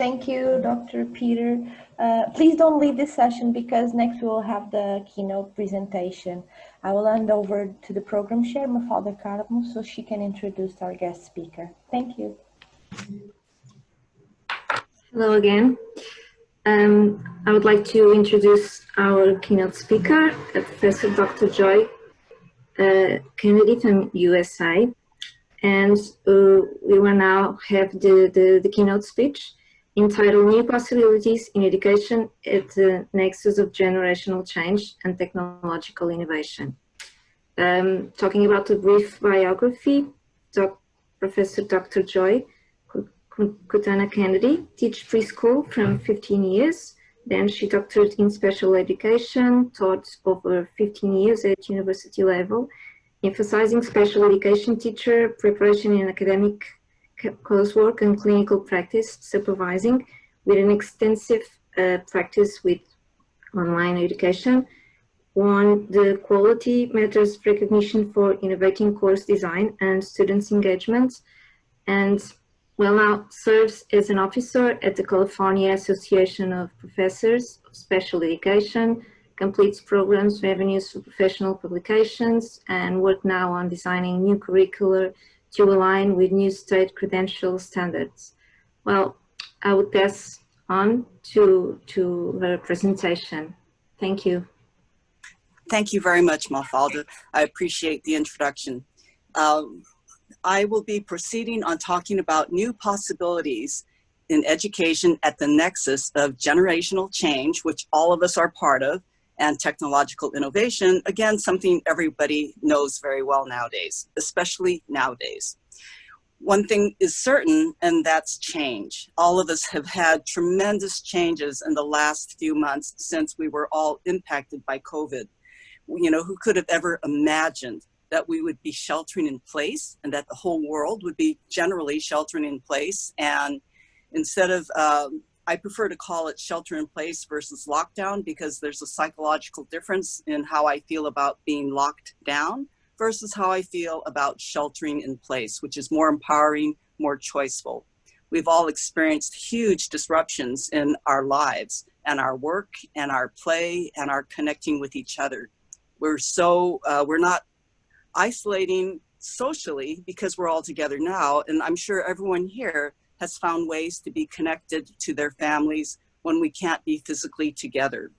Thank you, Dr. Peter. Please don't leave this session because next we will have the keynote presentation. I will hand over to the program chair, Mafalda Carmo, so she can introduce our guest speaker. Thank you. Hello again. I would like to introduce our keynote speaker, Professor Dr. Joy Kennedy from USA. And we will now have the keynote speech entitled New Possibilities in Education at the Nexus of Generational Change and Technological Innovation. Talking about a brief biography, Professor Dr. Joy Kutaka-Kennedy teach preschool from 15 years. Then she doctored in special education, taught over 15 years at university level, emphasizing special education teacher preparation in academic coursework and clinical practice supervising, with an extensive practice with online education. Won the Quality Matters recognition for innovating course design and students' engagement, and now serves as an officer at the California Association of Professors of Special Education, completes programs, revenues for professional publications, and work now on designing new curricula to align with new state credential standards. Well, I would pass on to her presentation. Thank you. Thank you very much, Mafalda. I appreciate the introduction. I will be proceeding on talking about new possibilities in education at the nexus of generational change, which all of us are part of, and technological innovation, again, something everybody knows very well nowadays, especially nowadays. One thing is certain, and that's change. All of us have had tremendous changes in the last few months since we were all impacted by COVID. You know, who could have ever imagined that we would be sheltering in place and that the whole world would be generally sheltering in place? And instead of, I prefer to call it shelter in place versus lockdown, because there's a psychological difference in how I feel about being locked down versus how I feel about sheltering in place, which is more empowering, more choiceful. We've all experienced huge disruptions in our lives and our work and our play and our connecting with each other. We're not isolating socially because we're all together now, and I'm sure everyone here has found ways to be connected to their families when we can't be physically together.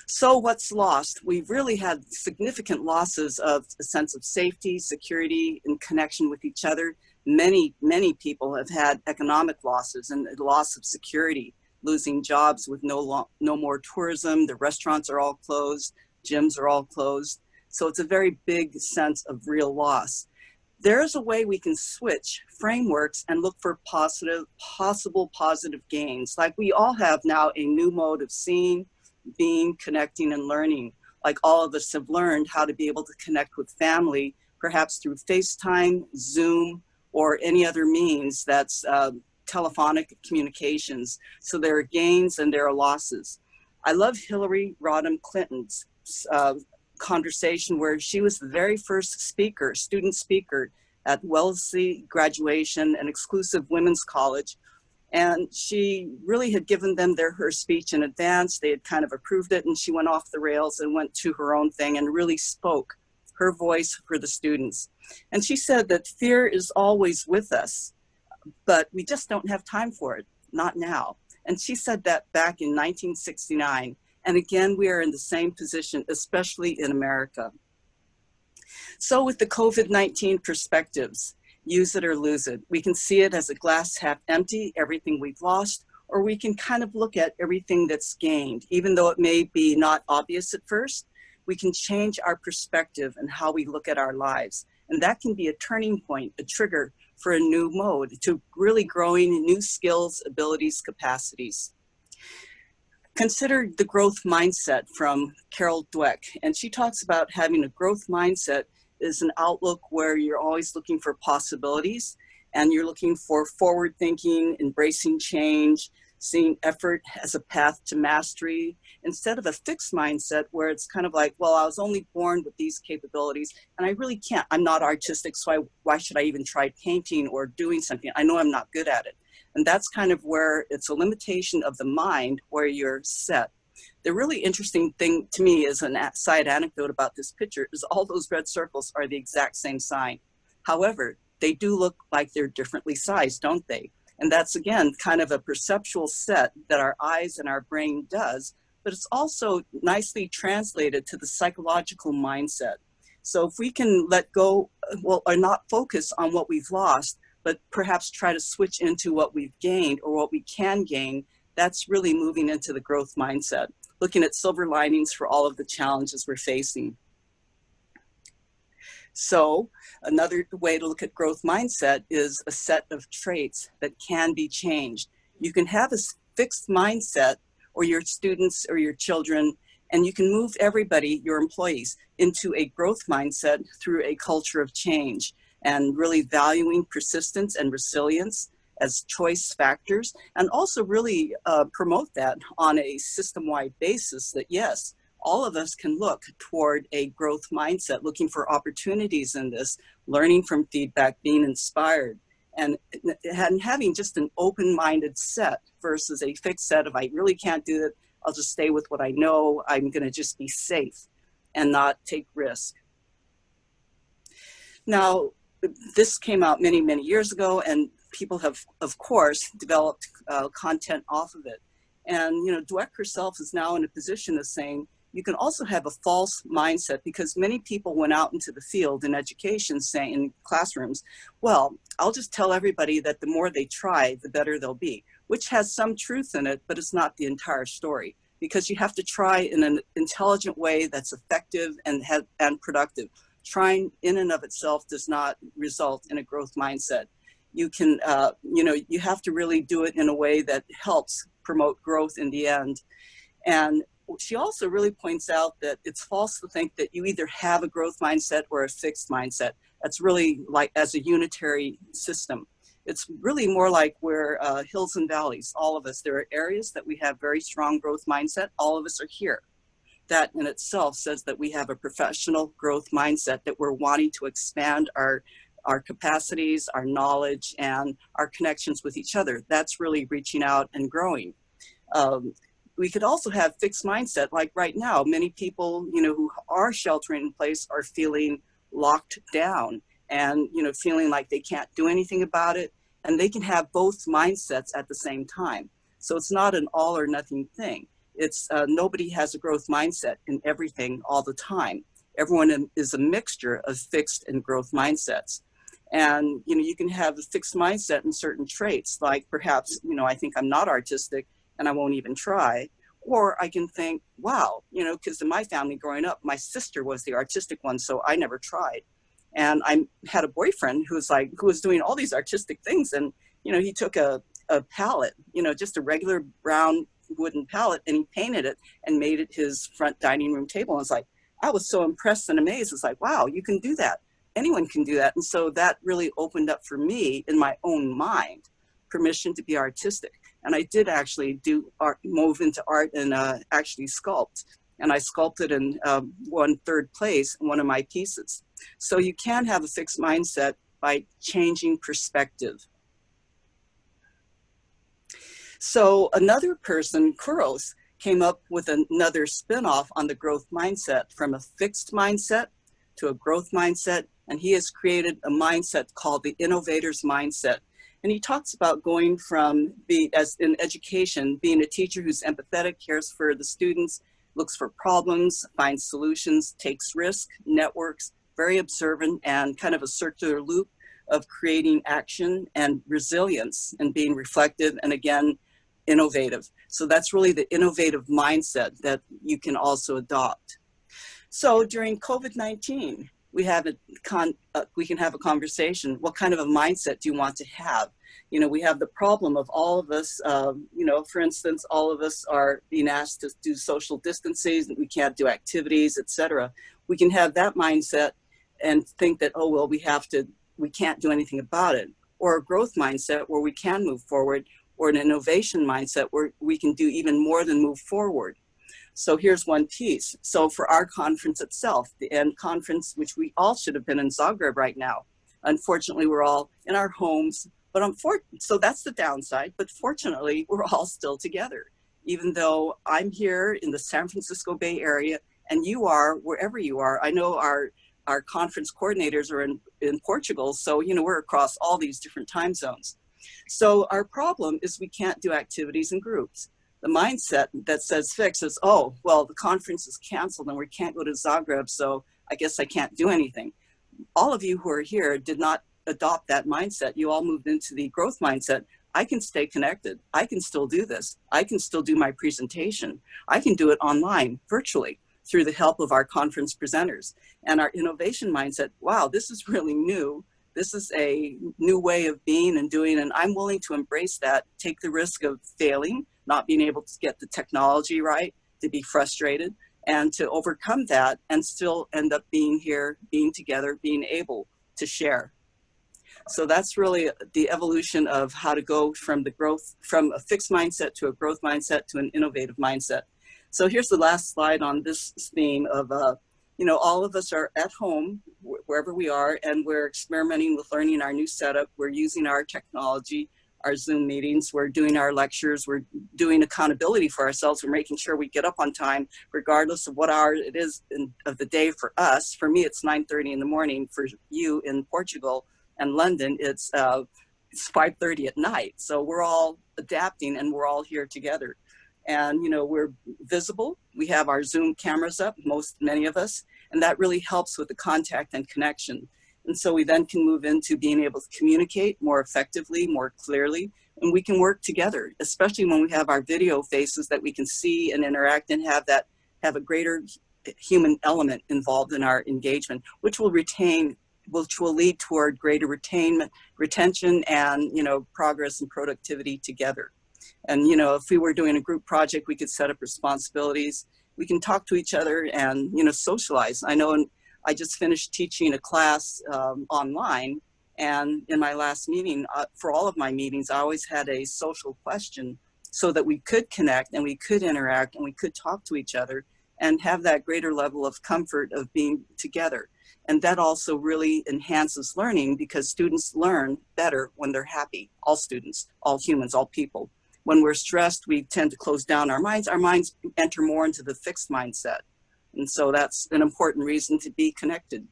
So what's lost? We've really had significant losses of a sense of safety, security, and connection with each other. Many, many people have had economic losses and loss of security, losing jobs with no more tourism. The restaurants are all closed, gyms are all closed. So it's a very big sense of real loss. There's a way we can switch frameworks and look for possible positive gains. Like we all have now a new mode of seeing, being, connecting, and learning. Like all of us have learned how to be able to connect with family, perhaps through FaceTime, Zoom, or any other means that's telephonic communications. So there are gains and there are losses. I love Hillary Rodham Clinton's conversation where she was the very first speaker, student speaker at Wellesley graduation, an exclusive women's college. And she really had given them her speech in advance. They had kind of approved it, and she went off the rails and went to her own thing and really spoke her voice for the students. And she said that fear is always with us, but we just don't have time for it, not now. And she said that back in 1969. And again, we are in the same position, especially in America. So with the COVID-19 perspectives, use it or lose it. We can see it as a glass half empty, everything we've lost, or we can kind of look at everything that's gained. Even though it may be not obvious at first, we can change our perspective and how we look at our lives. And that can be a turning point, a trigger for a new mode to really growing new skills, abilities, capacities. Consider the growth mindset from Carol Dweck, and she talks about having a growth mindset is an outlook where you're always looking for possibilities and you're looking for forward thinking, embracing change, seeing effort as a path to mastery, instead of a fixed mindset where it's kind of like, well, I was only born with these capabilities and I really can't, I'm not artistic, so why should I even try painting or doing something? I know I'm not good at it. And that's kind of where it's a limitation of the mind where you're set. The really interesting thing to me is a side anecdote about this picture is all those red circles are the exact same sign. However, they do look like they're differently sized, don't they? And that's, again, kind of a perceptual set that our eyes and our brain does, but it's also nicely translated to the psychological mindset. So if we can let go, well, or not focus on what we've lost, but perhaps try to switch into what we've gained or what we can gain, that's really moving into the growth mindset, looking at silver linings for all of the challenges we're facing. So another way to look at growth mindset is a set of traits that can be changed. You can have a fixed mindset, or your students or your children, and you can move everybody, your employees, into a growth mindset through a culture of change and really valuing persistence and resilience as choice factors, and also really promote that on a system-wide basis that yes, all of us can look toward a growth mindset, looking for opportunities in this, learning from feedback, being inspired, and having just an open-minded set versus a fixed set of I really can't do it, I'll just stay with what I know, I'm gonna just be safe and not take risk. Now, this came out many, many years ago, and people have, of course, developed content off of it. And, you know, Dweck herself is now in a position of saying, you can also have a false mindset, because many people went out into the field in education saying in classrooms, well, I'll just tell everybody that the more they try, the better they'll be, which has some truth in it, but it's not the entire story, because you have to try in an intelligent way that's effective and productive. Trying in and of itself does not result in a growth mindset. You can, you know, you have to really do it in a way that helps promote growth in the end. And she also really points out that it's false to think that you either have a growth mindset or a fixed mindset. That's really like as a unitary system. It's really more like we're hills and valleys, all of us. There are areas that we have very strong growth mindset. All of us are here. That in itself says that we have a professional growth mindset, that we're wanting to expand our capacities, our knowledge, and our connections with each other. That's really reaching out and growing. We could also have fixed mindset, like right now, many people, you know, who are sheltering in place are feeling locked down and, you know, feeling like they can't do anything about it. And they can have both mindsets at the same time. So it's not an all or nothing thing. It's nobody has a growth mindset in everything all the time. Everyone is a mixture of fixed and growth mindsets. And, you know, you can have a fixed mindset in certain traits, like perhaps, you know, I think I'm not artistic and I won't even try. Or I can think, wow, you know, because in my family growing up, my sister was the artistic one, so I never tried. And I had a boyfriend who was doing all these artistic things. And, you know, he took a palette, you know, just a regular brown wooden palette, and he painted it and made it his front dining room table. And it's like, I was so impressed and amazed. It's like, wow, you can do that. Anyone can do that. And so that really opened up for me in my own mind, permission to be artistic. And I did actually do art, move into art and actually sculpt. And I sculpted and won third place in one of my pieces. So you can have a fixed mindset by changing perspective. So another person, Kuros, came up with another spin-off on the growth mindset, from a fixed mindset to a growth mindset. And he has created a mindset called the innovator's mindset. And he talks about going from as in education, being a teacher who's empathetic, cares for the students, looks for problems, finds solutions, takes risk, networks, very observant, and kind of a circular loop of creating action and resilience and being reflective and, again, innovative. So that's really the innovative mindset that you can also adopt. So during COVID-19, we can have a conversation. What kind of a mindset do you want to have? You know, we have the problem of all of us, you know, for instance, all of us are being asked to do social distances, and we can't do activities, etc. We can have that mindset and think that, oh, well, we can't do anything about it. Or a growth mindset where we can move forward, or an innovation mindset where we can do even more than move forward. So here's one piece. So for our conference itself, the END conference, which we all should have been in Zagreb right now. Unfortunately, we're all in our homes, So that's the downside, but fortunately, we're all still together. Even though I'm here in the San Francisco Bay Area and you are wherever you are. I know our conference coordinators are in Portugal, so we're across all these different time zones. So our problem is we can't do activities in groups. The mindset that says fixed is, oh, well, the conference is canceled and we can't go to Zagreb, so I guess I can't do anything. All of you who are here did not adopt that mindset. You all moved into the growth mindset. I can stay connected. I can still do this. I can still do my presentation. I can do it online, virtually, through the help of our conference presenters. And our innovation mindset, wow, this is really new. This is a new way of being and doing, and I'm willing to embrace that, take the risk of failing, not being able to get the technology right, to be frustrated, and to overcome that and still end up being here, being together, being able to share. So that's really the evolution of how to go from from a fixed mindset to a growth mindset to an innovative mindset. So here's the last slide on this theme of, all of us are at home, wherever we are, and we're experimenting with learning our new setup. We're using our technology, our Zoom meetings, we're doing our lectures, we're doing accountability for ourselves. We're making sure we get up on time, regardless of what hour it is of the day for us. For me, it's 9:30 in the morning. For you in Portugal and London, it's 5:30 at night. So we're all adapting and we're all here together. And we're visible. We have our Zoom cameras up, many of us, and that really helps with the contact and connection. And so we then can move into being able to communicate more effectively, more clearly, and we can work together, especially when we have our video faces that we can see and interact and have a greater human element involved in our engagement, which will lead toward greater retention and progress and productivity together. And if we were doing a group project, we could set up responsibilities. We can talk to each other and socialize. I know I just finished teaching a class online, and in my last meeting, for all of my meetings, I always had a social question so that we could connect and we could interact and we could talk to each other and have that greater level of comfort of being together. And that also really enhances learning because students learn better when they're happy. All students, all humans, all people. When we're stressed, we tend to close down our minds. Our minds enter more into the fixed mindset. And so that's an important reason to be connected.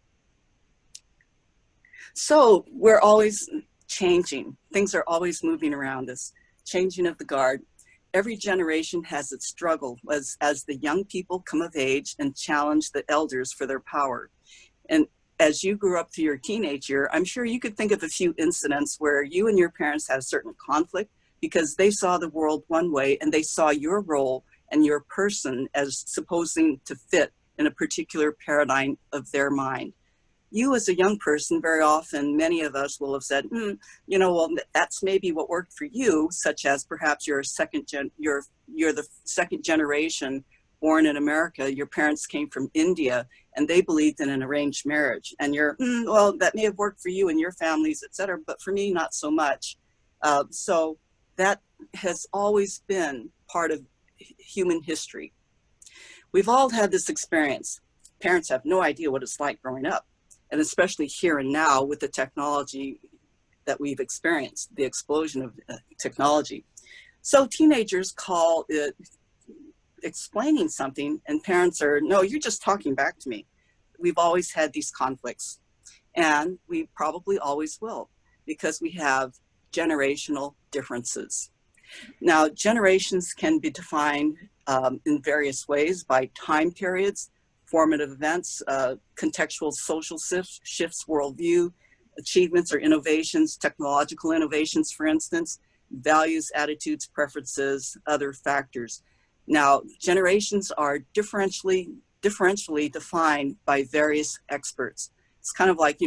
So we're always changing. Things are always moving around us, changing of the guard. Every generation has its struggle as the young people come of age and challenge the elders for their power. And as you grew up through your teenage year, I'm sure you could think of a few incidents where you and your parents had a certain conflict because they saw the world one way and they saw your role and your person as supposing to fit in a particular paradigm of their mind. You as a young person, very often, many of us will have said, well, that's maybe what worked for you, such as perhaps you're the second generation born in America. Your parents came from India and they believed in an arranged marriage. And you're, well, that may have worked for you and your families, et cetera, but for me, not so much. So that has always been part of human history. We've all had this experience. Parents have no idea what it's like growing up, and especially here and now with the technology that we've experienced, the explosion of technology. So teenagers call it explaining something, and parents are, no, you're just talking back to me. We've always had these conflicts, and we probably always will, because we have generational differences. Now, generations can be defined in various ways by time periods, formative events, contextual social shifts, worldview, achievements or innovations, technological innovations, for instance, values, attitudes, preferences, other factors. Now, generations are differentially defined by various experts. It's kind of like,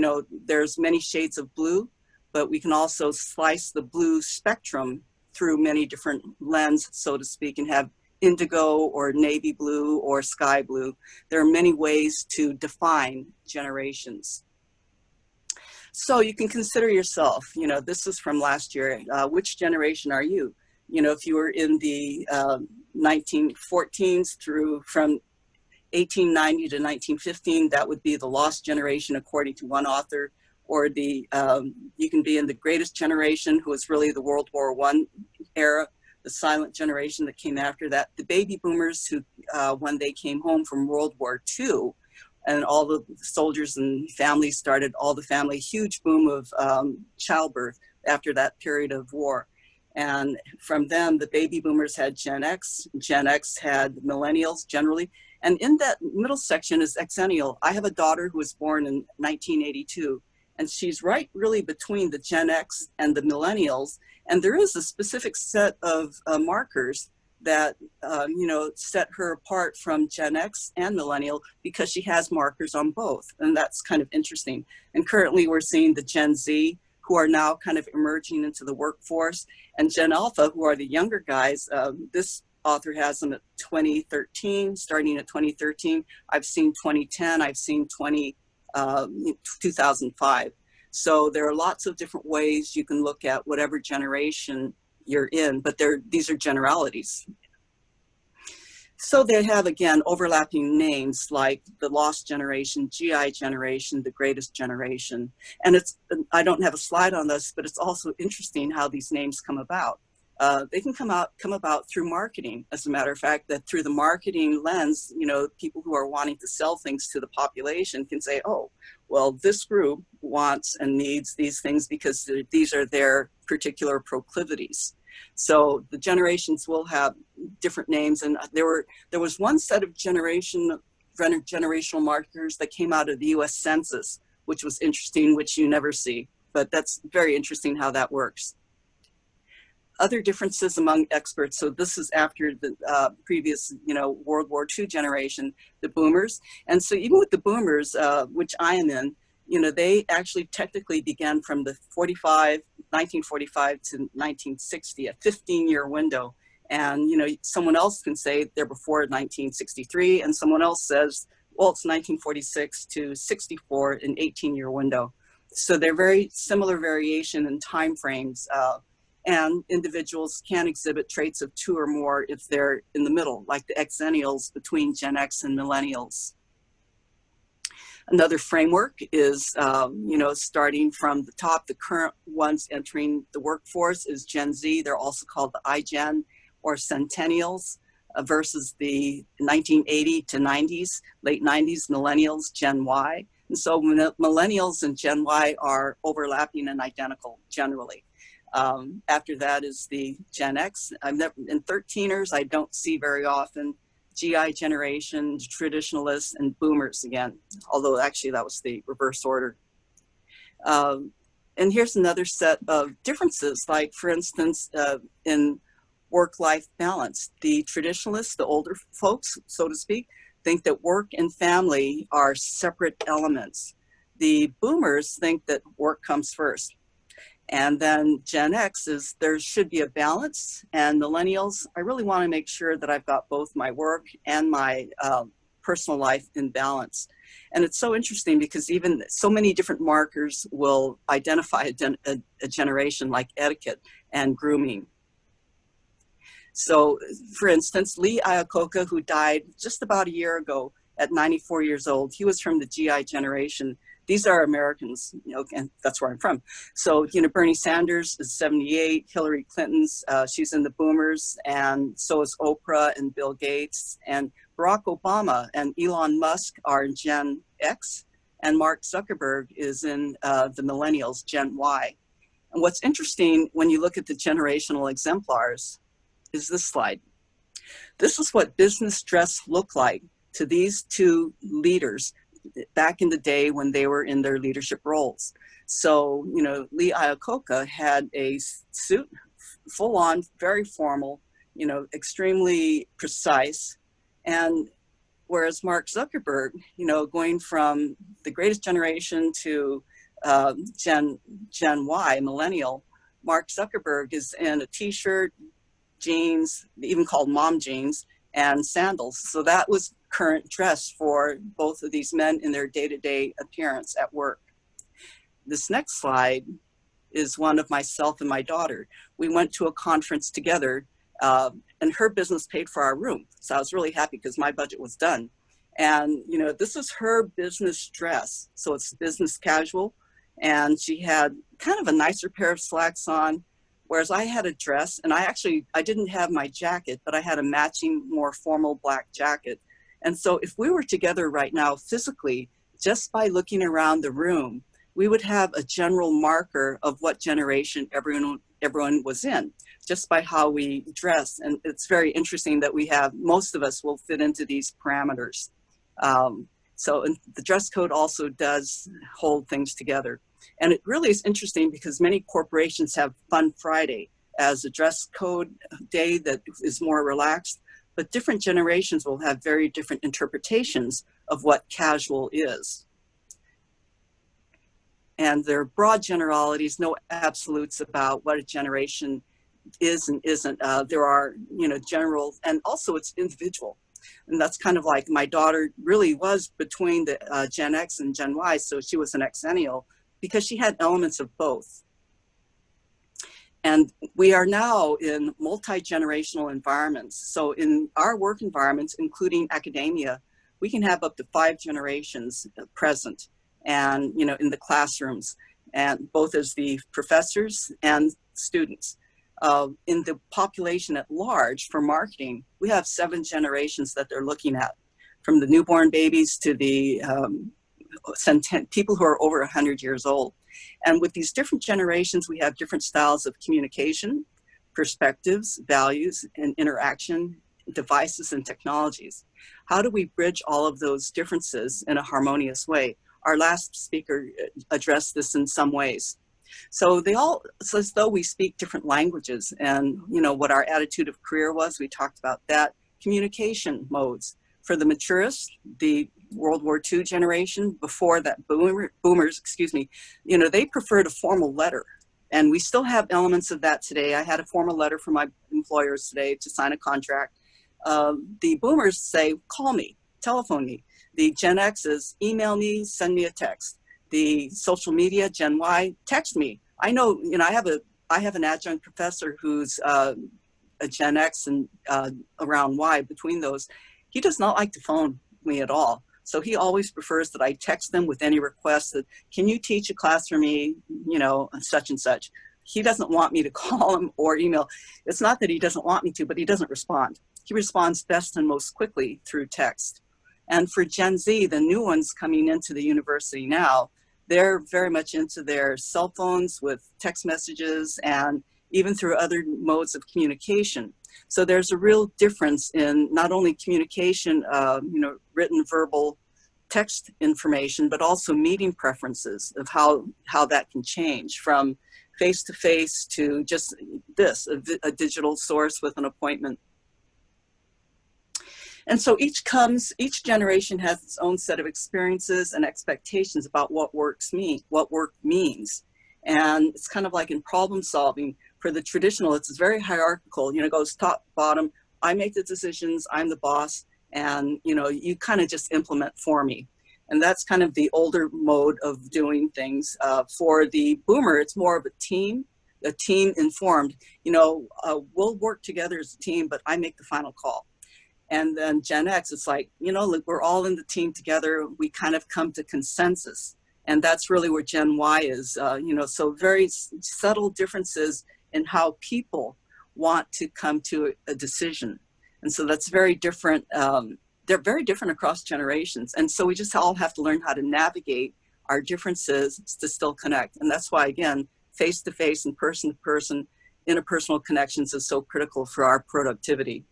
there's many shades of blue, but we can also slice the blue spectrum through many different lenses, so to speak, and have indigo or navy blue or sky blue. There are many ways to define generations. So you can consider yourself, this is from last year, which generation are you? If you were in the 1914s through from 1890 to 1915, that would be the lost generation according to one author. or the, you can be in the greatest generation, who is really the World War I era, the silent generation that came after that, the baby boomers who, when they came home from World War II, and all the soldiers and families started, huge boom of childbirth after that period of war. And from them, the baby boomers had Gen X had millennials generally. And in that middle section is exennial. I have a daughter who was born in 1982, and she's right really between the Gen X and the millennials. And there is a specific set of markers that, you know, set her apart from Gen X and millennial, because she has markers on both. And that's kind of interesting. And currently we're seeing the Gen Z, who are now kind of emerging into the workforce, and Gen Alpha, who are the younger guys. This author has them at 2013, starting at 2013. I've seen 2010, I've seen 2005. So there are lots of different ways you can look at whatever generation you're in, but these are generalities. So they have, again, overlapping names like the Lost Generation, GI Generation, the Greatest Generation. And I don't have a slide on this, but it's also interesting how these names come about. They can come about through marketing. As a matter of fact, that through the marketing lens, you know, people who are wanting to sell things to the population can say, oh, well, this group wants and needs these things because these are their particular proclivities. So the generations will have different names. And there was one set of generational markers that came out of the US Census, which was interesting, which you never see, but that's very interesting how that works. Other differences among experts. So this is after the previous, you know, World War II generation, the boomers. And so even with the boomers, which I am in, you know, they actually technically began from the 1945 to 1960, a 15-year window. And, you know, someone else can say they're before 1963, and someone else says, well, it's 1946 to 64, an 18-year window. So they're very similar variation in timeframes. And individuals can exhibit traits of two or more if they're in the middle, like the exennials between Gen X and millennials. Another framework is, you know, starting from the top, the current ones entering the workforce is Gen Z. They're also called the iGen or Centennials, versus the 1980 to 90s, late 90s millennials, Gen Y. And so millennials and Gen Y are overlapping and identical generally. After that is the Gen X. In 13ers, I don't see very often. GI generation, traditionalists, and boomers again, although actually that was the reverse order. And here's another set of differences, like for instance, in work-life balance. The traditionalists, the older folks, so to speak, think that work and family are separate elements. The boomers think that work comes first. And then Gen X is there should be a balance, and millennials, I really want to make sure that I've got both my work and my personal life in balance. And it's so interesting because even so many different markers will identify a generation, like etiquette and grooming. So for instance, Lee Iacocca, who died just about a year ago at 94 years old, he was from the GI generation. These are Americans, you know, and that's where I'm from. So, you know, Bernie Sanders is 78, Hillary Clinton's, she's in the boomers, and so is Oprah and Bill Gates, and Barack Obama and Elon Musk are in Gen X, and Mark Zuckerberg is in the millennials, Gen Y. And what's interesting when you look at the generational exemplars is this slide. This is what business dress looked like to these two leaders back in the day when they were in their leadership roles. So, you know, Lee Iacocca had a suit, full on, very formal, you know, extremely precise. And whereas Mark Zuckerberg, you know, going from the greatest generation to Gen Y, millennial, Mark Zuckerberg is in a t-shirt, jeans, even called mom jeans, and sandals. So that was current dress for both of these men in their day-to-day appearance at work. This next slide is one of myself and my daughter. We went to a conference together, and her business paid for our room. So I was really happy because my budget was done. And, you know, this is her business dress. So it's business casual. and she had kind of a nicer pair of slacks on, whereas I had a dress, and I didn't have my jacket, but I had a matching, more formal black jacket. And so if we were together right now physically, just by looking around the room, we would have a general marker of what generation everyone was in, just by how we dress. And it's very interesting that most of us will fit into these parameters. So the dress code also does hold things together. And it really is interesting because many corporations have Fun Friday as a dress code day that is more relaxed, but different generations will have very different interpretations of what casual is. And there are broad generalities, no absolutes about what a generation is and isn't. There are, general, and also it's individual. And that's kind of like my daughter really was between the Gen X and Gen Y, so she was an Xennial because she had elements of both. And we are now in multi-generational environments. So in our work environments, including academia, we can have up to 5 generations present and, in the classrooms, and both as the professors and students. In the population at large for marketing, we have 7 generations that they're looking at, from the newborn babies to the people who are over 100 years old. And with these different generations, we have different styles of communication, perspectives, values, and interaction, devices, and technologies. How do we bridge all of those differences in a harmonious way? Our last speaker addressed this in some ways. So it's as though we speak different languages, and what our attitude of career was, we talked about that. Communication modes. For the maturists, the World War II generation, before that boomers, they preferred a formal letter. And we still have elements of that today. I had a formal letter from my employers today to sign a contract. The boomers say, call me, telephone me. The Gen X's, email me, send me a text. The social media, Gen Y, text me. I know, I have an adjunct professor who's a Gen X and around Y, between those. He does not like to phone me at all. So he always prefers that I text them with any request that, can you teach a class for me, such and such. He doesn't want me to call him or email. It's not that he doesn't want me to, but he doesn't respond. He responds best and most quickly through text. And for Gen Z, the new ones coming into the university now, they're very much into their cell phones with text messages and even through other modes of communication. So there's a real difference in not only communication, written, verbal, text information, but also meeting preferences of how that can change from face-to-face to just a digital source with an appointment. And so each generation has its own set of experiences and expectations about what work means. And it's kind of like in problem solving. For the traditional, it's very hierarchical, it goes top, bottom. I make the decisions, I'm the boss, and you kind of just implement for me. And that's kind of the older mode of doing things. For the boomer, it's more of a team informed. We'll work together as a team, but I make the final call. And then Gen X, it's like, we're all in the team together. We kind of come to consensus. And that's really where Gen Y is, so very subtle differences in how people want to come to a decision. And so that's very different. They're very different across generations. And so we just all have to learn how to navigate our differences to still connect. And that's why, again, face-to-face and person-to-person interpersonal connections is so critical for our productivity.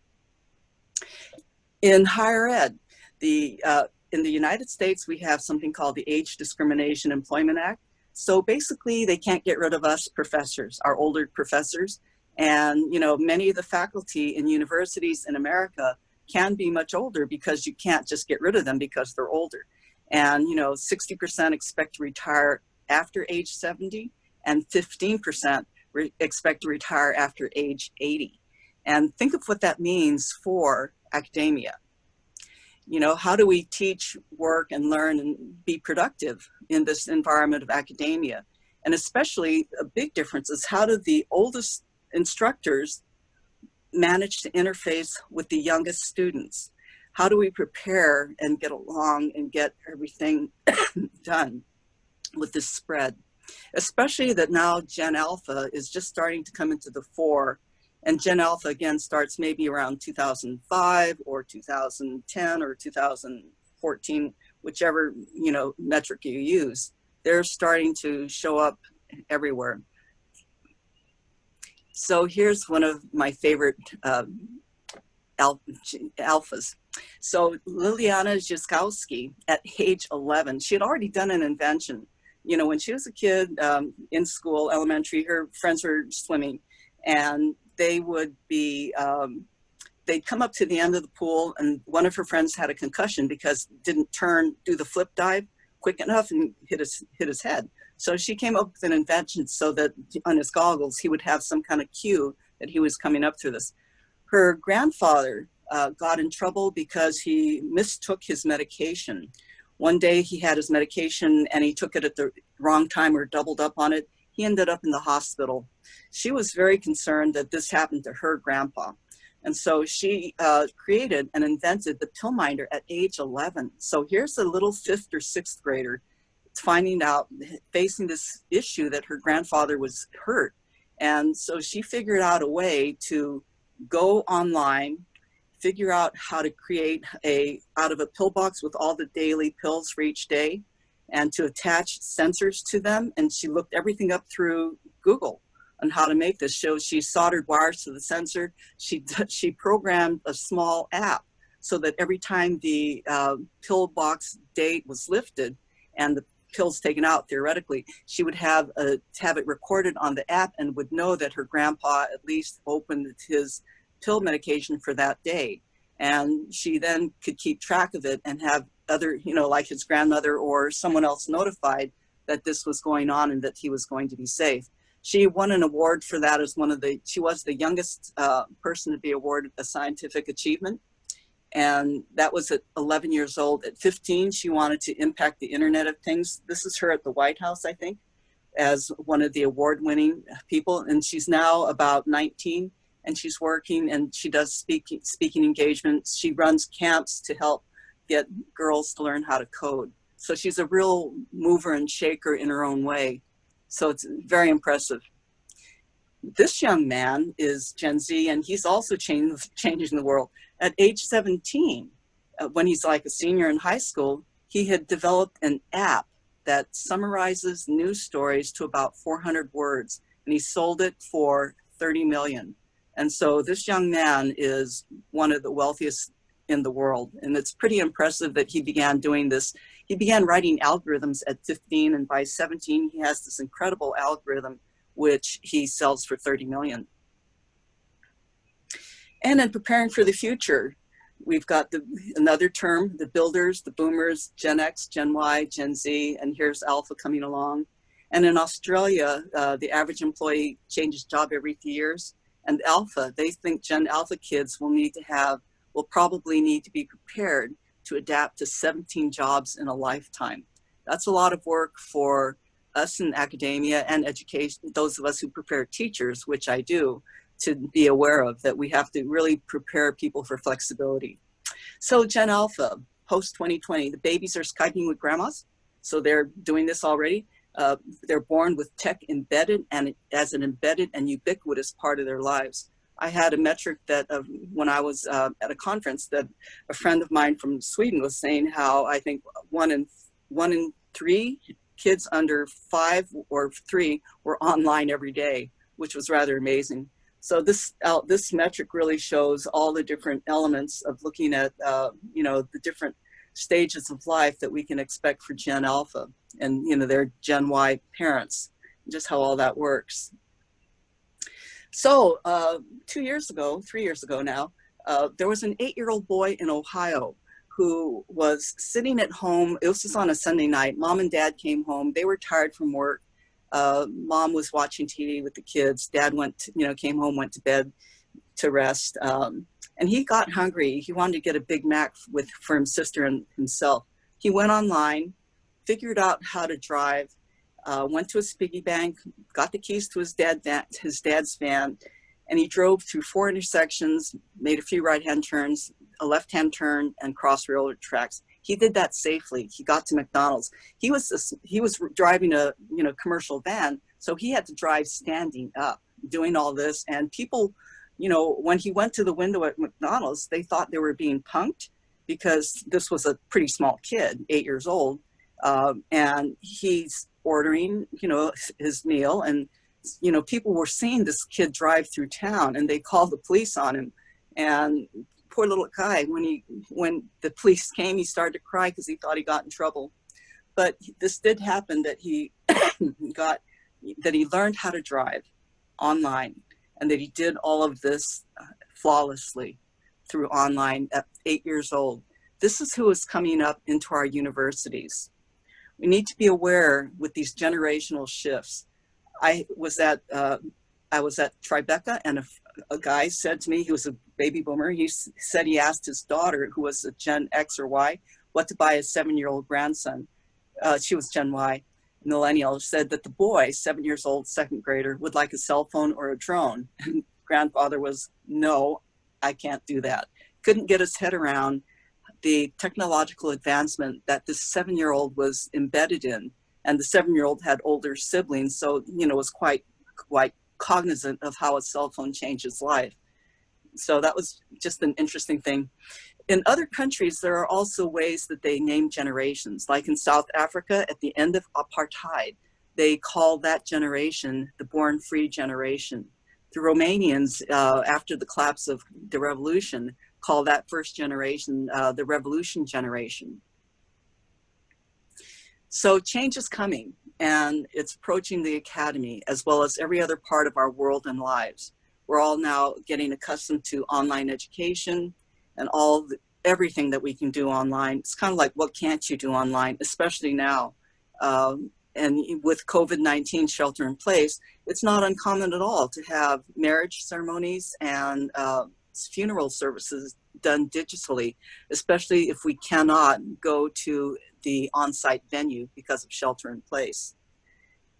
In higher ed, in the United States, we have something called the Age Discrimination Employment Act. So basically, they can't get rid of us professors, our older professors. And, many of the faculty in universities in America can be much older because you can't just get rid of them because they're older. And, 60% expect to retire after age 70 and 15% expect to retire after age 80. And think of what that means for academia. How do we teach, work, and learn and be productive in this environment of academia? And especially a big difference is how do the oldest instructors manage to interface with the youngest students? How do we prepare and get along and get everything done with this spread? especially that now Gen Alpha is just starting to come into the fore. And Gen Alpha again starts maybe around 2005 or 2010 or 2014, whichever metric you use. They're starting to show up everywhere. So here's one of my favorite alphas. So Lilianna Zyszkowski, at age 11, she had already done an invention. When she was a kid in school, elementary, her friends were swimming, and they would be, they'd come up to the end of the pool, and one of her friends had a concussion because didn't do the flip dive quick enough and hit his head. So she came up with an invention so that on his goggles, he would have some kind of cue that he was coming up through this. Her grandfather got in trouble because he mistook his medication. One day he had his medication and he took it at the wrong time or doubled up on it. He ended up in the hospital. She was very concerned that this happened to her grandpa. And so she created and invented the pill minder at age 11. So here's a little 5th or 6th grader facing this issue that her grandfather was hurt. And so she figured out a way to go online, figure out how to create out of a pill box with all the daily pills for each day, and to attach sensors to them. And she looked everything up through Google on how to make this. So she soldered wires to the sensor. She programmed a small app so that every time the pill box date was lifted and the pills taken out, theoretically, she would have it recorded on the app and would know that her grandpa at least opened his pill medication for that day. And she then could keep track of it and have other, like his grandmother or someone else notified that this was going on and that he was going to be safe. She won an award for that as she was the youngest person to be awarded a scientific achievement. And that was at 11 years old. At 15, she wanted to impact the Internet of Things. This is her at the White House, I think, as one of the award-winning people. And she's now about 19, and she's working, and she does speaking engagements. She runs camps to help get girls to learn how to code. So she's a real mover and shaker in her own way. So it's very impressive. This young man is Gen Z, and he's also changing the world. At age 17, when he's like a senior in high school, he had developed an app that summarizes news stories to about 400 words, and he sold it for 30 million. And so this young man is one of the wealthiest in the world. And it's pretty impressive that he began doing this. He began writing algorithms at 15, and by 17, he has this incredible algorithm, which he sells for 30 million. And in preparing for the future, we've got another term, the builders, the boomers, Gen X, Gen Y, Gen Z, and here's Alpha coming along. And in Australia, the average employee changes job every 3 years. And Alpha, they think Gen Alpha kids will probably need to be prepared to adapt to 17 jobs in a lifetime. That's a lot of work for us in academia and education, those of us who prepare teachers, which I do, to be aware of, that we have to really prepare people for flexibility. So Gen Alpha, post-2020, the babies are Skyping with grandmas. So they're doing this already. They're born with tech embedded and as an embedded and ubiquitous part of their lives. I had a metric that when I was at a conference that a friend of mine from Sweden was saying how I think one in 3 kids under 5 or 3 were online every day, which was rather amazing. So this metric really shows all the different elements of looking at the different stages of life that we can expect for Gen Alpha and their Gen Y parents, just how all that works. So 3 years ago now, there was an 8-year-old boy in Ohio who was sitting at home. It was just on a Sunday night. Mom and dad came home. They were tired from work. Mom was watching TV with the kids. Dad came home, went to bed to rest. And he got hungry. He wanted to get a Big Mac for his sister and himself. He went online, figured out how to drive, went to his piggy bank, got the keys to his dad's van, and he drove through 4 intersections, made a few right-hand turns, a left-hand turn, and crossed railroad tracks. He did that safely. He got to McDonald's. He was driving a commercial van, so he had to drive standing up, doing all this. And people, when he went to the window at McDonald's, they thought they were being punked because this was a pretty small kid, 8 years old, and he's ordering, his meal, and people were seeing this kid drive through town, and they called the police on him. And poor little guy, when the police came, he started to cry because he thought he got in trouble. But this did happen, that he learned how to drive online, and that he did all of this flawlessly through online at 8 years old. This is who is coming up into our universities. We need to be aware with these generational shifts. I was at Tribeca, and a guy said to me, he was a baby boomer, he said he asked his daughter, who was a Gen X or Y, what to buy his 7-year-old grandson. She was Gen Y, millennial, said that the boy, 7 years old, second grader, would like a cell phone or a drone. And grandfather was, no, I can't do that. Couldn't get his head around the technological advancement that this 7-year-old was embedded in. And the 7-year-old had older siblings, so, was quite cognizant of how a cell phone changes life. So that was just an interesting thing. In other countries, there are also ways that they name generations. Like in South Africa, at the end of apartheid, they call that generation the born free generation. The Romanians, after the collapse of the revolution, call that first generation the revolution generation. So change is coming, and it's approaching the academy as well as every other part of our world and lives. We're all now getting accustomed to online education and everything that we can do online. It's kind of like, what can't you do online, especially now? And with COVID-19 shelter in place, it's not uncommon at all to have marriage ceremonies and funeral services done digitally, especially if we cannot go to the on-site venue because of shelter in place.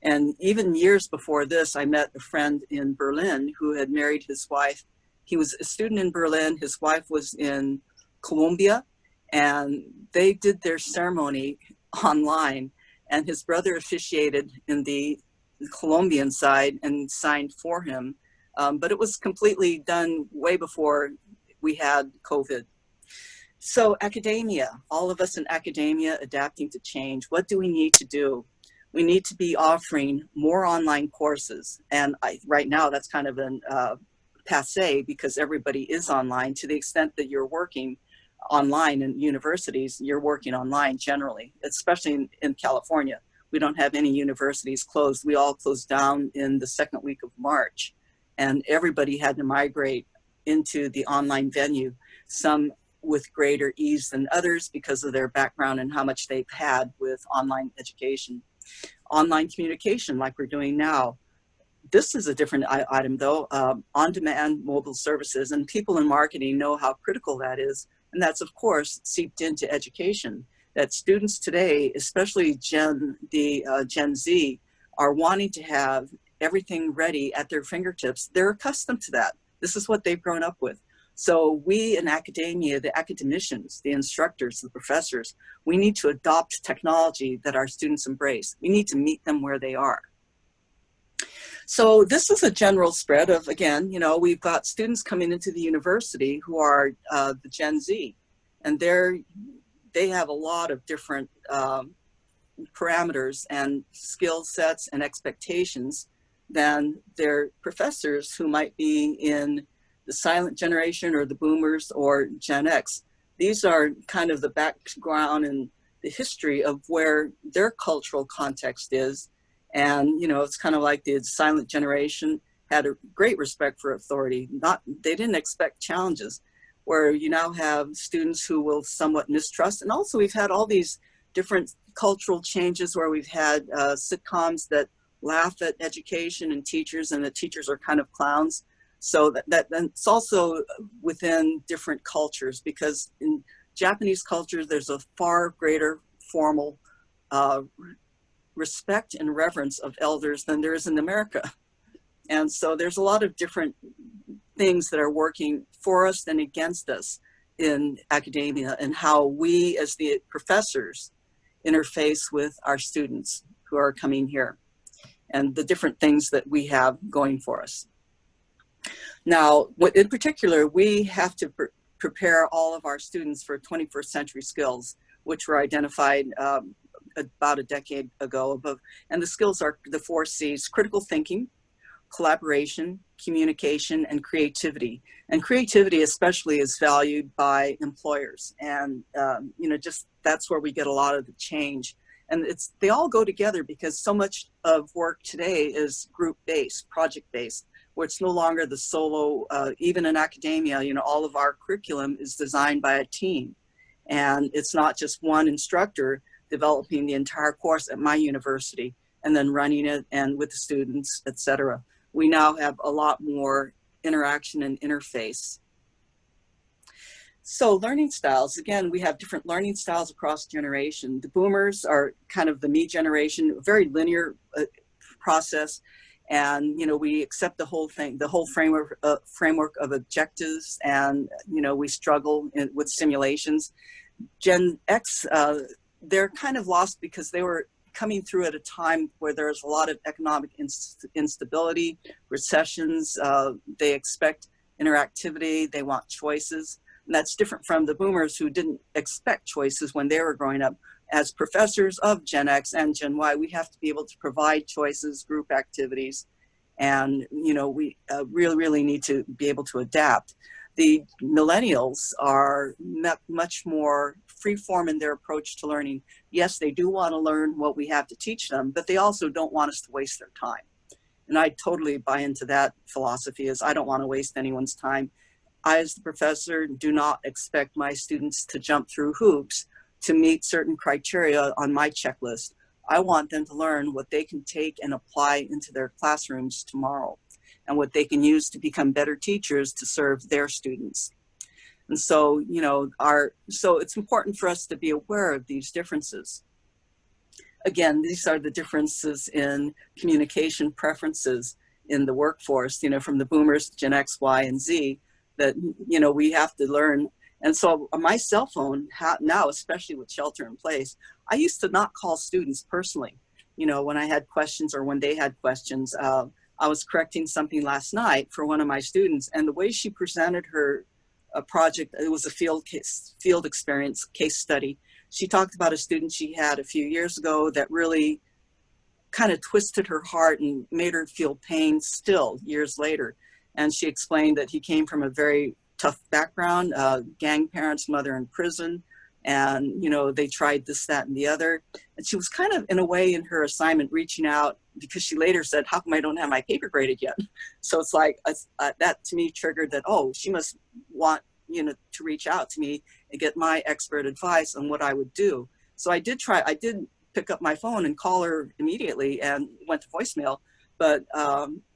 And even years before this, I met a friend in Berlin who had married his wife. He was a student in Berlin, his wife was in Colombia, and they did their ceremony online, and his brother officiated in the Colombian side and signed for him. But it was completely done way before we had COVID. So academia, all of us in academia adapting to change. What do we need to do? We need to be offering more online courses. And right now that's kind of an passé because everybody is online. To the extent that you're working online in universities, you're working online generally, especially in California. We don't have any universities closed. We all closed down in the second week of March, and everybody had to migrate into the online venue, some with greater ease than others because of their background and how much they've had with online education. Online communication, like we're doing now. This is a different item though, on-demand mobile services, and people in marketing know how critical that is. And that's of course seeped into education, that students today, especially Gen Z, are wanting to have everything ready at their fingertips. They're accustomed to that. This is what they've grown up with. So we in academia, the academicians, the instructors, the professors, we need to adopt technology that our students embrace. We need to meet them where they are. So this is a general spread of, again, we've got students coming into the university who are the Gen Z, and they have a lot of different parameters and skill sets and expectations than their professors who might be in the silent generation or the boomers or Gen X. These are kind of the background and the history of where their cultural context is. And, it's kind of like the silent generation had a great respect for authority. They didn't expect challenges, where you now have students who will somewhat mistrust. And also we've had all these different cultural changes where we've had sitcoms that laugh at education and teachers, and the teachers are kind of clowns. So that's also within different cultures, because in Japanese culture, there's a far greater formal respect and reverence of elders than there is in America. And so there's a lot of different things that are working for us and against us. in academia and how we as the professors interface with our students who are coming here and the different things that we have going for us. Now, in particular, we have to prepare all of our students for 21st century skills, which were identified about a decade ago. And the skills are the 4 C's: critical thinking, collaboration, communication, and creativity. And creativity especially is valued by employers. And, you know, just that's where we get a lot of the change. And they all go together because so much of work today is group-based, project-based, where it's no longer the solo, even in academia, you know, all of our curriculum is designed by a team. And it's not just one instructor developing the entire course at my university and then running it and with the students, et cetera. We now have a lot more interaction and interface. So learning styles, again, we have different learning styles across generation. The boomers are kind of the me generation, very linear process. And, you know, we accept the whole thing, the whole framework of objectives, and, you know, we struggle with simulations. Gen X, they're kind of lost because they were coming through at a time where there's a lot of economic instability, recessions. They expect interactivity, they want choices. And that's different from the boomers who didn't expect choices when they were growing up. As professors of Gen X and Gen Y, we have to be able to provide choices, group activities, and, you know, we really need to be able to adapt. The millennials are much more free-form in their approach to learning. Yes, they do want to learn what we have to teach them, but they also don't want us to waste their time. And I totally buy into that philosophy, is I don't want to waste anyone's time. I, as the professor, do not expect my students to jump through hoops to meet certain criteria on my checklist. I want them to learn what they can take and apply into their classrooms tomorrow, and what they can use to become better teachers to serve their students. And so, you know, so it's important for us to be aware of these differences. Again, these are the differences in communication preferences in the workforce, you know, from the boomers, Gen X, Y, and Z, that, you know, we have to learn. And so my cell phone now, especially with shelter in place, I used to not call students personally. You know, when I had questions or when they had questions, I was correcting something last night for one of my students, and the way she presented her project, it was a field experience case study. She talked about a student she had a few years ago that really kind of twisted her heart and made her feel pain still years later. And she explained that he came from a very tough background, gang parents, mother in prison, and, you know, they tried this, that, and the other. And she was kind of, in a way, in her assignment, reaching out, because she later said, how come I don't have my paper graded yet? So it's like, that to me triggered that, oh, she must want, you know, to reach out to me and get my expert advice on what I would do. So I did pick up my phone and call her immediately, and went to voicemail. But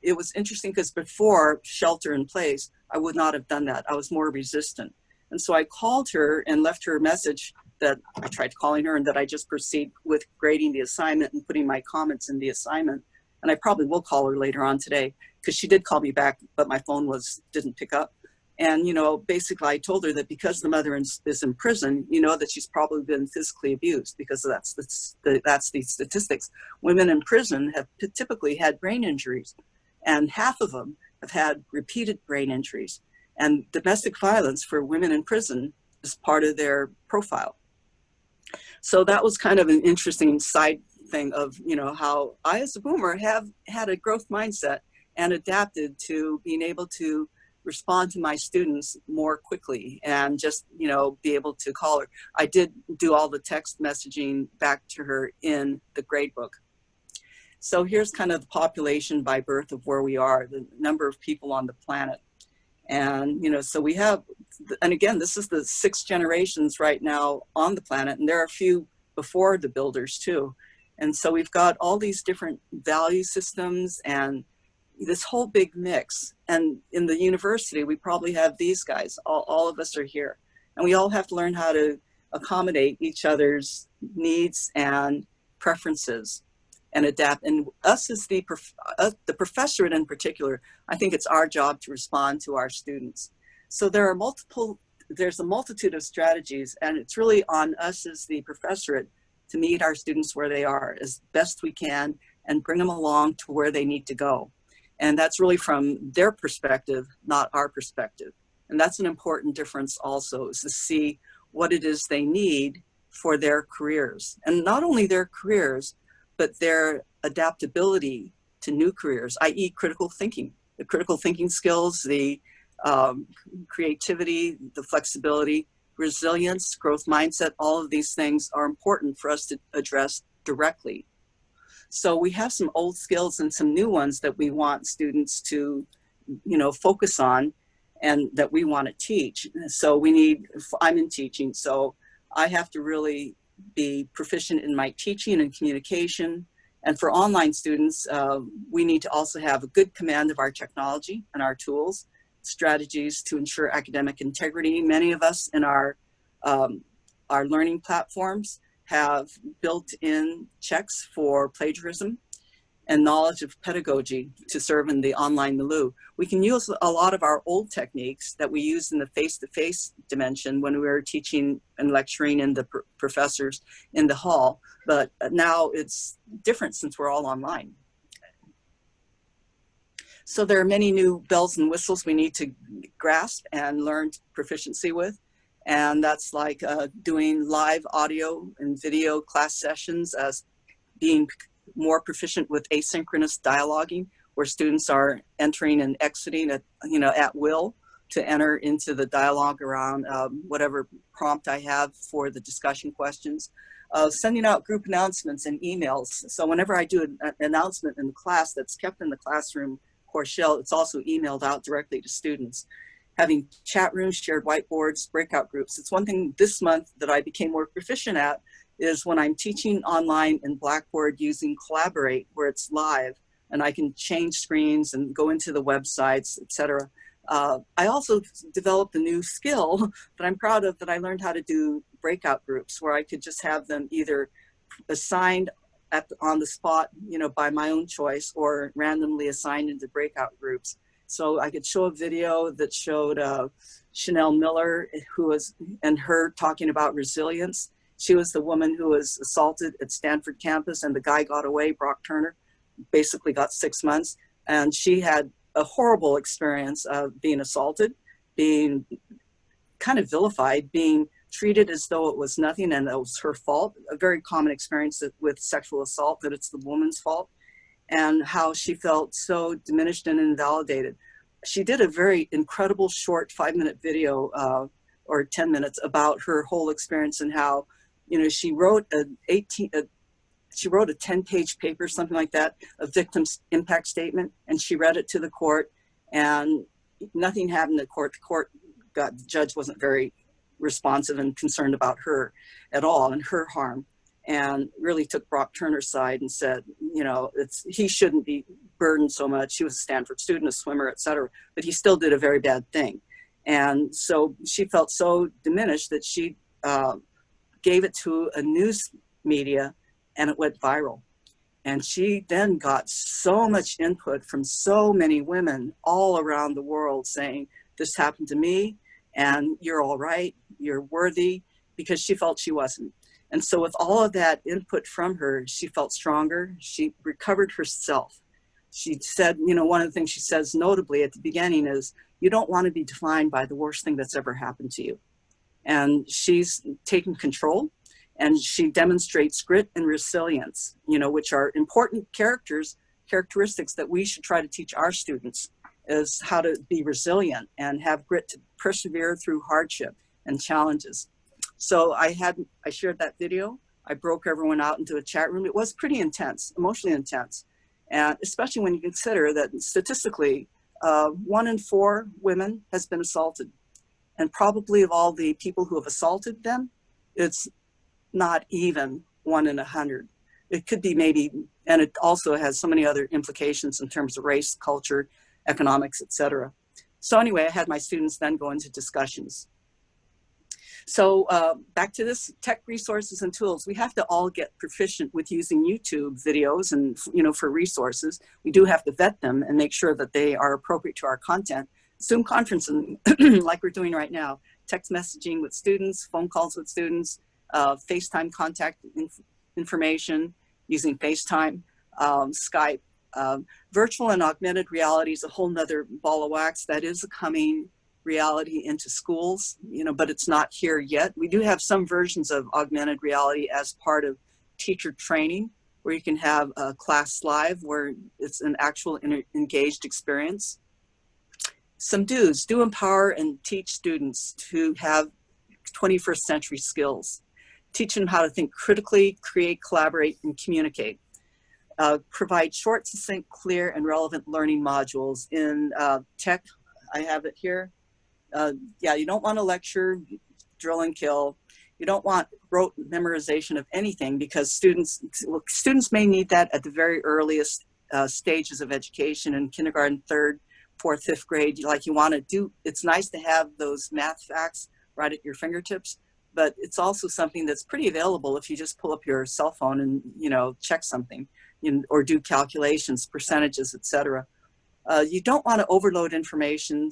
it was interesting because before shelter in place, I would not have done that. I was more resistant. And so I called her and left her a message that I tried calling her, and that I just proceed with grading the assignment and putting my comments in the assignment. And I probably will call her later on today, because she did call me back, but my phone didn't pick up. And, you know, basically I told her that because the mother is in prison, you know, that she's probably been physically abused, because that's the statistics. Women in prison have typically had brain injuries, and half of them have had repeated brain injuries. And domestic violence for women in prison is part of their profile. So that was kind of an interesting side thing of, you know, how I, as a boomer, have had a growth mindset and adapted to being able to respond to my students more quickly, and just, you know, be able to call her. I did do all the text messaging back to her in the grade book. So here's kind of the population by birth of where we are, the number of people on the planet. And, you know, so we have, and again, this is the 6 generations right now on the planet, and there are a few before the builders too. And so we've got all these different value systems and this whole big mix. And in the university, we probably have these guys, all of us are here. And we all have to learn how to accommodate each other's needs and preferences and adapt. And us as the professorate in particular, I think it's our job to respond to our students. So there are multiple there's a multitude of strategies, and it's really on us as the professorate to meet our students where they are as best we can and bring them along to where they need to go. And that's really from their perspective, not our perspective. And that's an important difference also, is to see what it is they need for their careers. And not only their careers, but their adaptability to new careers, i.e. critical thinking. The critical thinking skills, the creativity, the flexibility, resilience, growth mindset, all of these things are important for us to address directly. So we have some old skills and some new ones that we want students to, focus on and that we want to teach. So I'm in teaching, so I have to really be proficient in my teaching and communication. And for online students, we need to also have a good command of our technology and our tools, strategies to ensure academic integrity. Many of us in our learning platforms have built-in checks for plagiarism and knowledge of pedagogy to serve in the online milieu. We can use a lot of our old techniques that we used in the face-to-face dimension when we were teaching and lecturing in the professors in the hall, but now it's different since we're all online. So there are many new bells and whistles we need to grasp and learn proficiency with. And that's like doing live audio and video class sessions, as being more proficient with asynchronous dialoguing, where students are entering and exiting at will to enter into the dialogue around whatever prompt I have for the discussion questions. Sending out group announcements and emails. So whenever I do an announcement in the class that's kept in the classroom core shell, it's also emailed out directly to students. Having chat rooms, shared whiteboards, breakout groups. It's one thing this month that I became more proficient at is when I'm teaching online in Blackboard using Collaborate, where it's live and I can change screens and go into the websites, etc. I also developed a new skill that I'm proud of, that I learned how to do breakout groups, where I could just have them either assigned on the spot, by my own choice, or randomly assigned into breakout groups. So I could show a video that showed Chanel Miller, and her talking about resilience. She was the woman who was assaulted at Stanford campus, and the guy got away, Brock Turner, basically got 6 months. And she had a horrible experience of being assaulted, being kind of vilified, being treated as though it was nothing and it was her fault. A very common experience with sexual assault, that it's the woman's fault, and how she felt so diminished and invalidated. She did a very incredible short 5-minute video or 10 minutes about her whole experience, and how, she wrote a 10-page paper, something like that, a victim's impact statement, and she read it to the court, and nothing happened at court. The judge wasn't very responsive and concerned about her at all and her harm, and really took Brock Turner's side and said, he shouldn't be burdened so much. He was a Stanford student, a swimmer, etc., but he still did a very bad thing. And so she felt so diminished that she gave it to a news media, and it went viral. And she then got so much input from so many women all around the world saying, this happened to me, and you're all right, you're worthy, because she felt she wasn't. And so with all of that input from her, she felt stronger. She recovered herself. She said, one of the things she says notably at the beginning is, you don't want to be defined by the worst thing that's ever happened to you. And she's taken control, and she demonstrates grit and resilience, which are important characteristics that we should try to teach our students, is how to be resilient and have grit to persevere through hardship and challenges. So I shared that video. I broke everyone out into a chat room. It was pretty intense, emotionally intense. And especially when you consider that statistically, 1 in 4 women has been assaulted. And probably of all the people who have assaulted them, it's not even 1 in 100. It could be maybe, and it also has so many other implications in terms of race, culture, economics, etc. So anyway, I had my students then go into discussions. So back to this, tech resources and tools. We have to all get proficient with using YouTube videos and, for resources. We do have to vet them and make sure that they are appropriate to our content. Zoom conferencing, like we're doing right now, text messaging with students, phone calls with students, FaceTime contact information using FaceTime, Skype. Virtual and augmented reality is a whole nother ball of wax that is coming reality into schools, you know, but it's not here yet. We do have some versions of augmented reality as part of teacher training, where you can have a class live where it's an actual engaged experience. Some do's: do empower and teach students to have 21st century skills. Teach them how to think critically, create, collaborate, and communicate. Provide short, succinct, clear, and relevant learning modules. In tech, I have it here. Yeah, you don't want to lecture, drill and kill. You don't want rote memorization of anything, because students may need that at the very earliest stages of education, in kindergarten, 3rd, 4th, 5th grade. Like, you want to do, it's nice to have those math facts right at your fingertips, but it's also something that's pretty available if you just pull up your cell phone and, you know, check something, or do calculations, percentages, etc. You don't want to overload information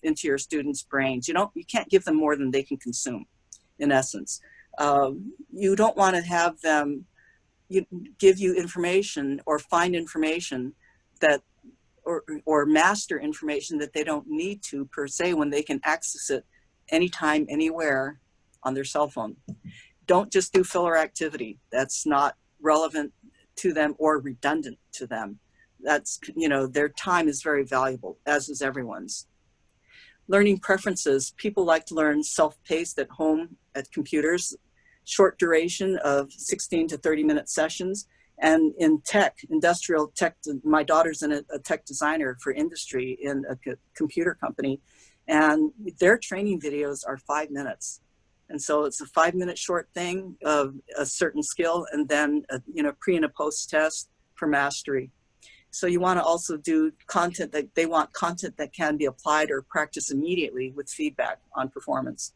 into your students' brains. You can't give them more than they can consume, in essence. You don't want to have them give you information or find information that, or master information that they don't need to per se, when they can access it anytime, anywhere on their cell phone. Don't just do filler activity that's not relevant to them or redundant to them. That's, you know, their time is very valuable, as is everyone's. Learning preferences. People like to learn self-paced at home at computers, short duration of 16 to 30-minute sessions. And in tech, industrial tech, my daughter's a tech designer for industry in a computer company, and their training videos are 5 minutes. And so it's a 5-minute short thing of a certain skill, and then a, you know, pre and a post test for mastery. So you want to also do content that they want, content that can be applied or practiced immediately with feedback on performance.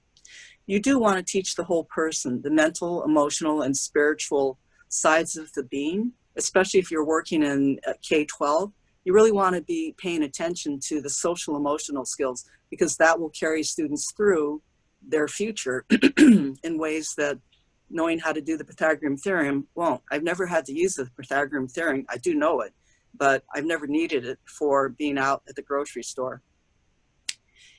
You do want to teach the whole person, the mental, emotional, and spiritual sides of the being, especially if you're working in K-12. You really want to be paying attention to the social emotional skills, because that will carry students through their future in ways that knowing how to do the Pythagorean theorem won't. I've never had to use the Pythagorean theorem. I do know it, but I've never needed it for being out at the grocery store.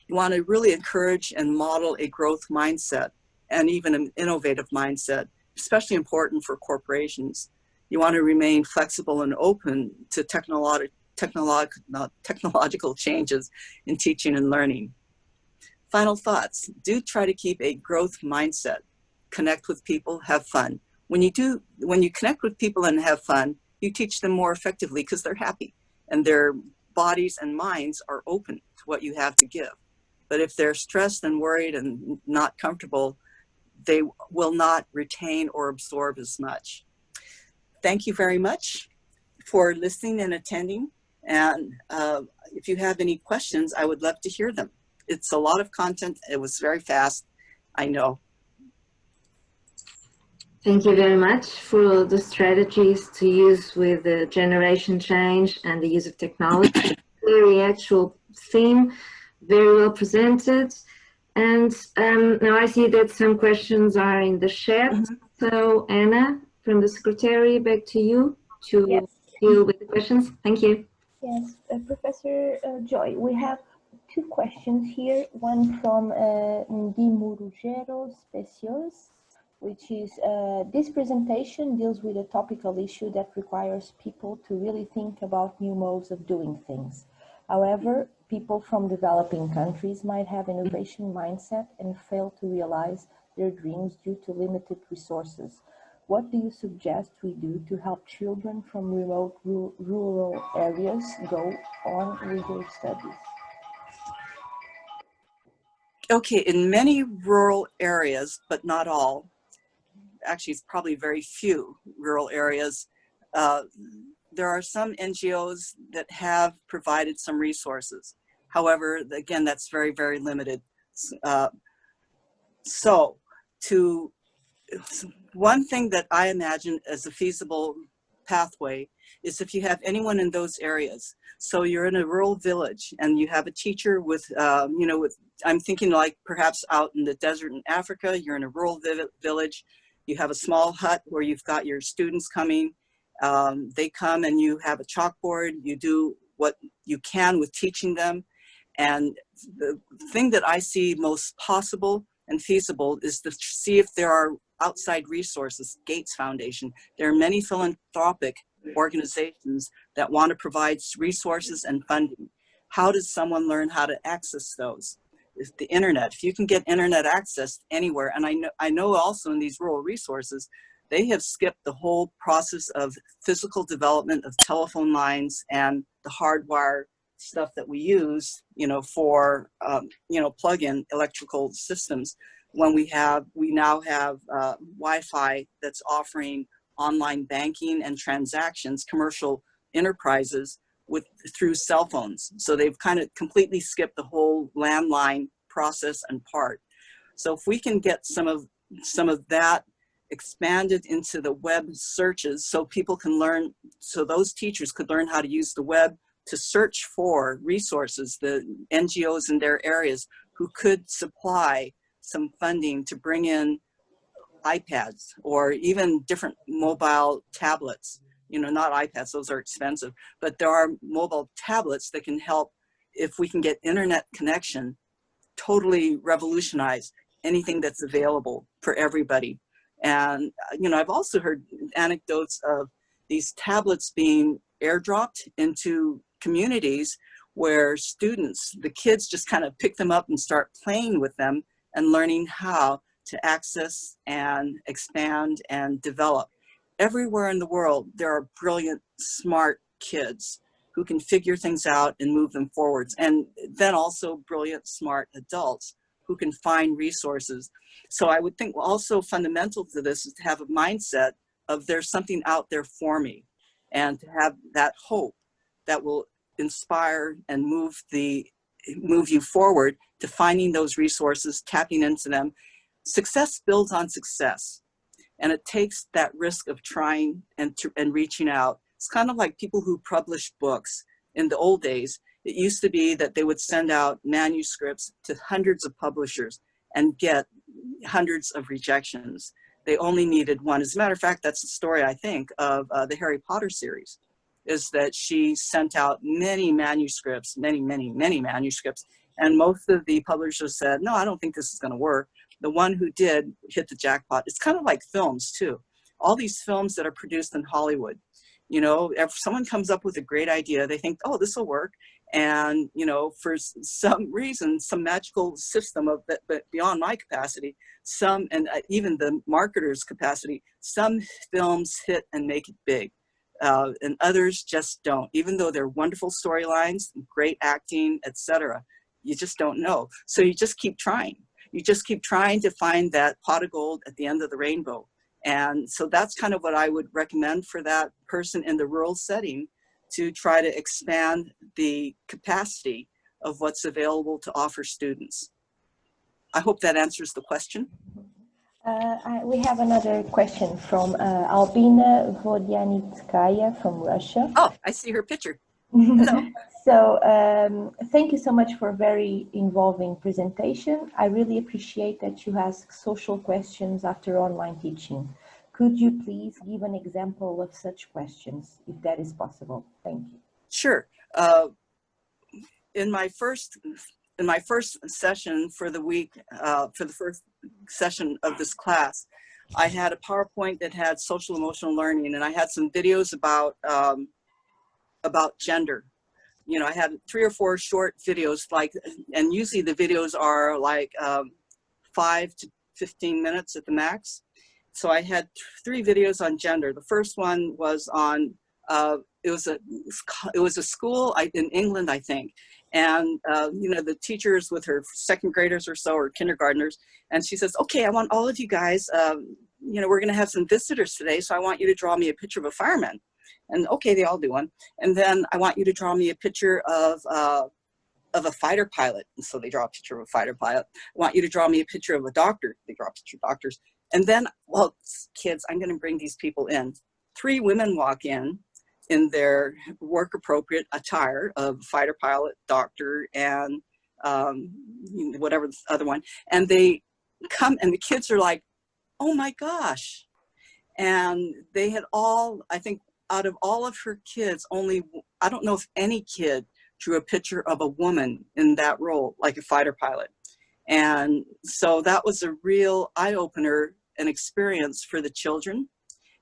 You want to really encourage and model a growth mindset, and even an innovative mindset, especially important for corporations. You want to remain flexible and open to technological changes in teaching and learning. Final thoughts: do try to keep a growth mindset. Connect with people, have fun. When you connect with people and have fun, you teach them more effectively, because they're happy and their bodies and minds are open to what you have to give. But if they're stressed and worried and not comfortable, they will not retain or absorb as much. Thank you very much for listening and attending. And if you have any questions, I would love to hear them. It's a lot of content. It was very fast, I know. Thank you very much for the strategies to use with the generation change and the use of technology. Very actual theme, very well presented. And now I see that some questions are in the chat. So Anna, from the Secretary, back to you to deal with the questions. Thank you. Yes, Professor Joy, we have 2 questions here. One from Ndimurugero Specios, which is, this presentation deals with a topical issue that requires people to really think about new modes of doing things. However, people from developing countries might have innovation mindset and fail to realize their dreams due to limited resources. What do you suggest we do to help children from remote rural areas go on with their studies? Okay, in many rural areas, but not all, actually it's probably very few rural areas, there are some NGOs that have provided some resources. However, again, that's very, very limited. One thing that I imagine as a feasible pathway is if you have anyone in those areas. So you're in a rural village and you have a teacher with, you know, I'm thinking like perhaps out in the desert in Africa, you're in a rural village, you have a small hut where you've got your students coming. They come and you have a chalkboard, you do what you can with teaching them. And the thing that I see most possible and feasible is to see if there are outside resources. Gates Foundation, there are many philanthropic organizations that want to provide resources and funding. How does someone learn how to access those? If the internet, if you can get internet access anywhere, and I know also in these rural resources, they have skipped the whole process of physical development of telephone lines and the hardwire stuff that we use, you know, for, you know, plug-in electrical systems. When we now have Wi-Fi that's offering online banking and transactions, commercial enterprises through cell phones. So they've kind of completely skipped the whole landline process and part. So if we can get some of that expanded into the web searches so people can learn, so those teachers could learn how to use the web to search for resources, the NGOs in their areas who could supply some funding to bring in iPads or even different mobile tablets. You know, not iPads, those are expensive, but there are mobile tablets that can help if we can get internet connection, totally revolutionize anything that's available for everybody. And, you know, I've also heard anecdotes of these tablets being airdropped into communities where students, the kids just kind of pick them up and start playing with them and learning how to access and expand and develop. Everywhere in the world, there are brilliant, smart kids who can figure things out and move them forwards. And then also brilliant, smart adults who can find resources. So I would think also fundamental to this is to have a mindset of there's something out there for me, and to have that hope that will inspire and move you forward to finding those resources, tapping into them. Success builds on success, and it takes that risk of trying and reaching out. It's kind of like people who publish books. In the old days, it used to be that they would send out manuscripts to hundreds of publishers and get hundreds of rejections. They only needed one. As a matter of fact, that's the story, I think, of the Harry Potter series, is that she sent out many manuscripts, many manuscripts, and most of the publishers said, no, I don't think this is going to work. The one who did hit the jackpot. It's kind of like films too. All these films that are produced in Hollywood, you know, if someone comes up with a great idea, they think, oh, this will work. And, you know, for some reason, some magical system of that, but beyond my capacity, and even the marketer's capacity, some films hit and make it big. And others just don't, even though they're wonderful storylines, great acting, etc. You just don't know. So you just keep trying. You just keep trying to find that pot of gold at the end of the rainbow. And so that's kind of what I would recommend for that person in the rural setting, to try to expand the capacity of what's available to offer students. I hope that answers the question. We have another question from Albina Vodyanitskaya from Russia. Oh, I see her picture. Hello. So thank you so much for a very involving presentation. I really appreciate that you ask social questions after online teaching. Could you please give an example of such questions, if that is possible? Thank you. Sure. In my first session for the week, for the first session of this class, I had a PowerPoint that had social emotional learning, and I had some videos about gender. You know, I had 3 or 4 short videos, and usually the videos are like 5 to 15 minutes at the max. So I had 3 videos on gender. The first one was on, it was a school in England, I think. And, you know, the teacher's with her second graders or so, or kindergartners. And she says, okay, I want all of you guys, you know, we're going to have some visitors today. So I want you to draw me a picture of a fireman. And okay, they all do one. And then I want you to draw me a picture of a fighter pilot. And so they draw a picture of a fighter pilot. I want you to draw me a picture of a doctor. They draw a picture of doctors. And then, well, kids, I'm going to bring these people in. 3 women walk in their work appropriate attire of fighter pilot, doctor, and whatever the other one. And they come and the kids are like, oh my gosh. And they had all, I think out of all of her kids, only, I don't know if any kid drew a picture of a woman in that role, like a fighter pilot. And so that was a real eye-opener and experience for the children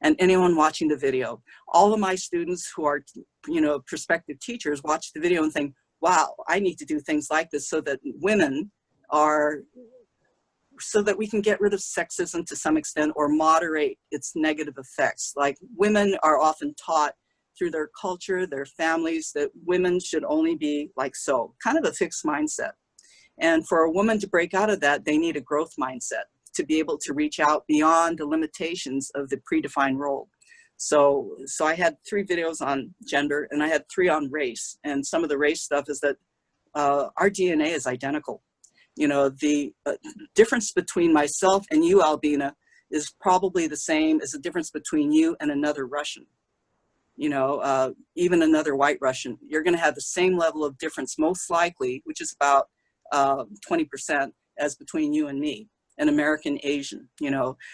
and anyone watching the video. All of my students who are, prospective teachers watch the video and think, wow, I need to do things like this so that women are, so that we can get rid of sexism to some extent or moderate its negative effects. Like, women are often taught through their culture, their families, that women should only be like so, kind of a fixed mindset. And for a woman to break out of that, they need a growth mindset to be able to reach out beyond the limitations of the predefined role. So I had 3 videos on gender and I had 3 on race. And some of the race stuff is that our DNA is identical. The difference between myself and you, Albina, is probably the same as the difference between you and another Russian. Even another white Russian. You're going to have the same level of difference, most likely, which is about 20%, as between you and me, an American Asian.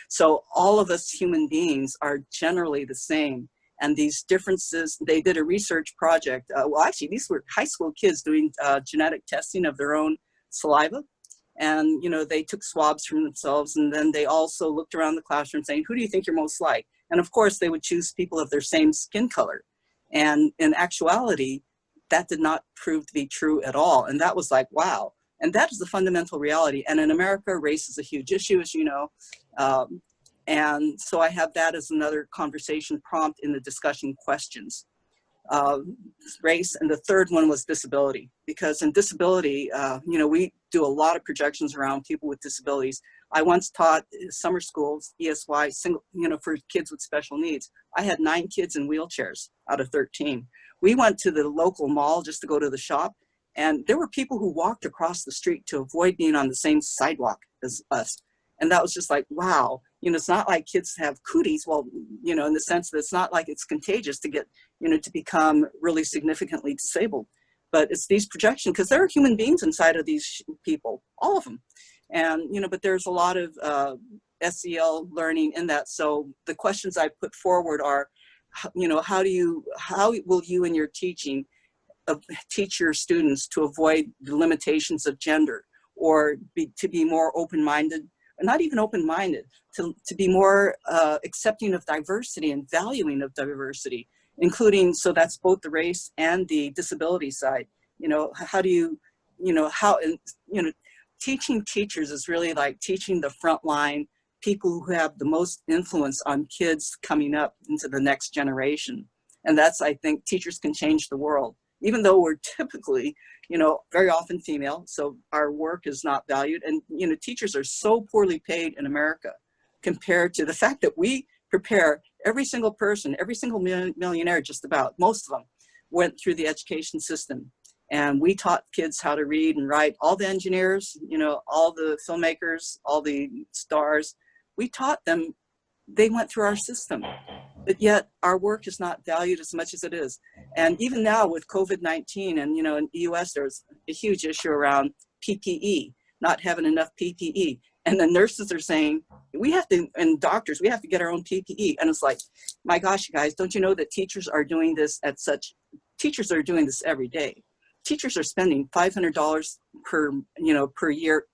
So all of us human beings are generally the same. And these differences, they did a research project. Well, actually, these were high school kids doing genetic testing of their own saliva. And, they took swabs from themselves, and then they also looked around the classroom saying, who do you think you're most like? And of course, they would choose people of their same skin color. And in actuality, that did not prove to be true at all. And that was like, wow. And that is the fundamental reality. And in America, race is a huge issue, as you know. And so I have that as another conversation prompt in the discussion questions. Race, and the third one was disability, because in disability, we do a lot of projections around people with disabilities. I once taught summer schools, ESY, for kids with special needs. I had 9 kids in wheelchairs out of 13. We went to the local mall just to go to the shop, and there were people who walked across the street to avoid being on the same sidewalk as us. And that was just like, wow, it's not like kids have cooties. Well, in the sense that it's not like it's contagious to get, to become really significantly disabled. But it's these projections, because there are human beings inside of these people, all of them. And, but there's a lot of SEL learning in that. So the questions I put forward are, how will you in your teaching teach your students to avoid the limitations of gender, or to be more open-minded, not even open-minded, to be more accepting of diversity and valuing of diversity, including, so that's both the race and the disability side. How do you, teaching teachers is really like teaching the frontline people who have the most influence on kids coming up into the next generation. And that's, I think, teachers can change the world, even though we're typically, very often female, so our work is not valued. And, teachers are so poorly paid in America compared to the fact that we prepare every single person, every single millionaire, just about, most of them went through the education system. And we taught kids how to read and write. All the engineers, all the filmmakers, all the stars, we taught them, they went through our system. But yet our work is not valued as much as it is. And even now with COVID-19, and in the US, there's a huge issue around PPE, not having enough PPE. And the nurses are saying, we have to, and doctors, we have to get our own PPE. And it's like, my gosh, you guys, don't you know that teachers are doing this teachers are doing this every day. Teachers are spending $500 per year